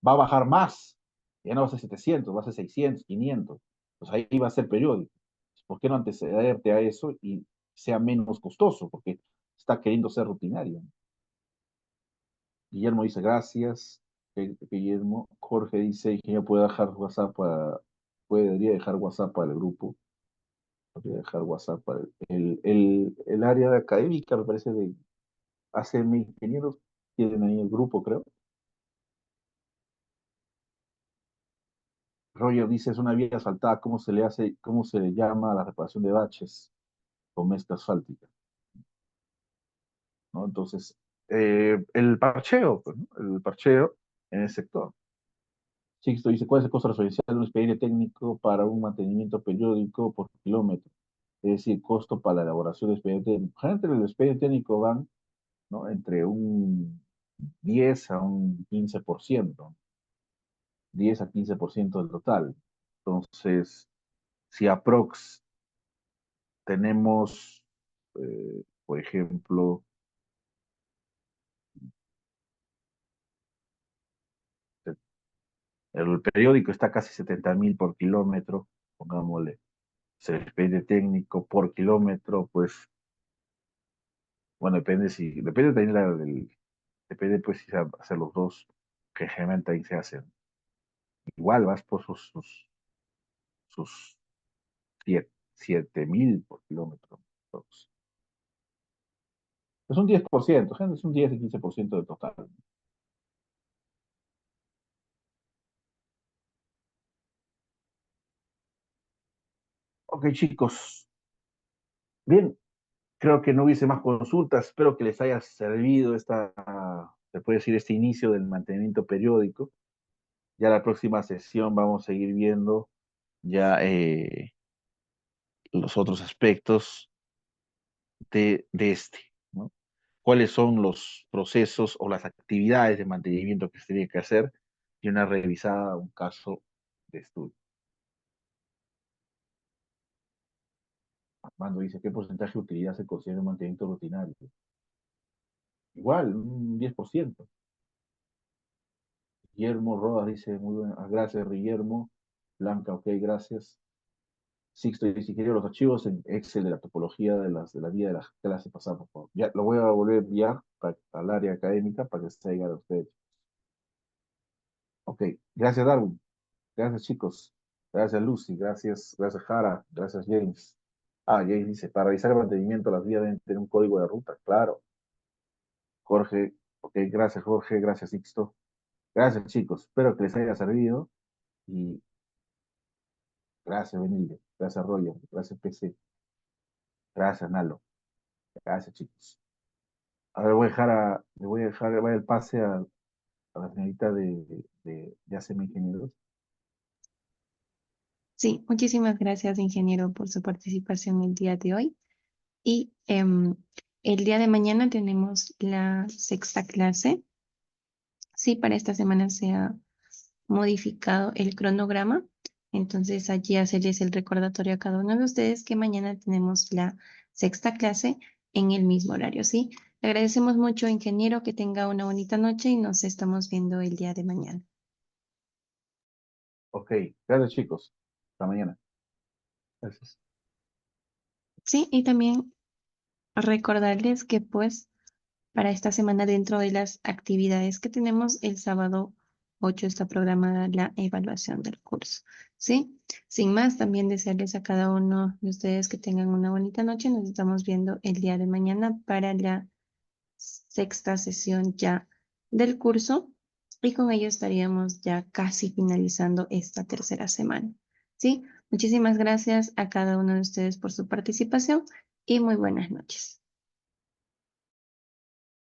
va a bajar más. Ya no va a ser 700, va a ser 600, 500. Pues ahí va a ser periódico. ¿Por qué no antecederte a eso y sea menos costoso? Porque está queriendo ser rutinario. Guillermo dice gracias. Guillermo. Jorge dice, ingeniero, debería dejar WhatsApp para el grupo. Podría dejar WhatsApp para el área de académica, me parece, de ACM Ingenieros, tienen ahí el grupo, creo. Roger dice, es una vía asfaltada, cómo se le llama a la reparación de baches con mezcla asfáltica? ¿No? Entonces, el parcheo, pues, ¿no? El parcheo en el sector. Sixto dice, ¿cuál es el costo referencial de un expediente técnico para un mantenimiento periódico por kilómetro? Es decir, costo para la elaboración de expediente técnico. Generalmente el expediente técnico van, ¿no? Entre un 10 a un 15%. 10 a 15% del total. Entonces, si aprox tenemos, por ejemplo, el periódico está casi 70.000 por kilómetro, pongámosle, se expende técnico por kilómetro, pues, bueno, depende también depende pues si se hacen los dos, que generalmente ahí se hacen. Igual vas por sus 7.000 por kilómetro. Entonces, es un 10%, es un 10 y 15% del total. Ok, chicos. Bien, creo que no hubiese más consultas. Espero que les haya servido se puede decir, este inicio del mantenimiento periódico. Ya la próxima sesión vamos a seguir viendo ya los otros aspectos de este, ¿no? Cuáles son los procesos o las actividades de mantenimiento que se tiene que hacer y una revisada, un caso de estudio. Armando dice, ¿qué porcentaje de utilidad se considera un mantenimiento rutinario? Igual, un 10%. Guillermo Rodas dice, muy bien, gracias Guillermo. Blanca, ok, gracias. Sixto dice, ingeniero, los archivos en Excel de la topología de la guía de la clase pasada, por favor. Ya lo voy a volver a enviar al área académica para que se llegue a ustedes. Ok, gracias Darwin, gracias chicos, gracias Lucy, gracias Jara, gracias James. Ah, James dice, para realizar el mantenimiento las vías deben tener un código de ruta, claro. Jorge, ok, gracias Jorge, gracias Sixto. Gracias chicos, espero que les haya servido y gracias Benilde, gracias Roger, gracias PC, gracias Nalo, gracias chicos. Ahora le voy a dar el pase a la señorita de ACM Ingenieros. Sí, muchísimas gracias, ingeniero, por su participación el día de hoy. Y el día de mañana tenemos la sexta clase. Sí, para esta semana se ha modificado el cronograma. Entonces, allí hacerles el recordatorio a cada uno de ustedes que mañana tenemos la sexta clase en el mismo horario, ¿sí? Le agradecemos mucho, ingeniero, que tenga una bonita noche y nos estamos viendo el día de mañana. Ok, gracias chicos. Hasta mañana. Gracias. Sí, y también recordarles que pues para esta semana dentro de las actividades que tenemos, el sábado 8 está programada la evaluación del curso, ¿sí? Sin más, también desearles a cada uno de ustedes que tengan una bonita noche. Nos estamos viendo el día de mañana para la sexta sesión ya del curso y con ello estaríamos ya casi finalizando esta tercera semana, ¿sí? Muchísimas gracias a cada uno de ustedes por su participación y muy buenas noches.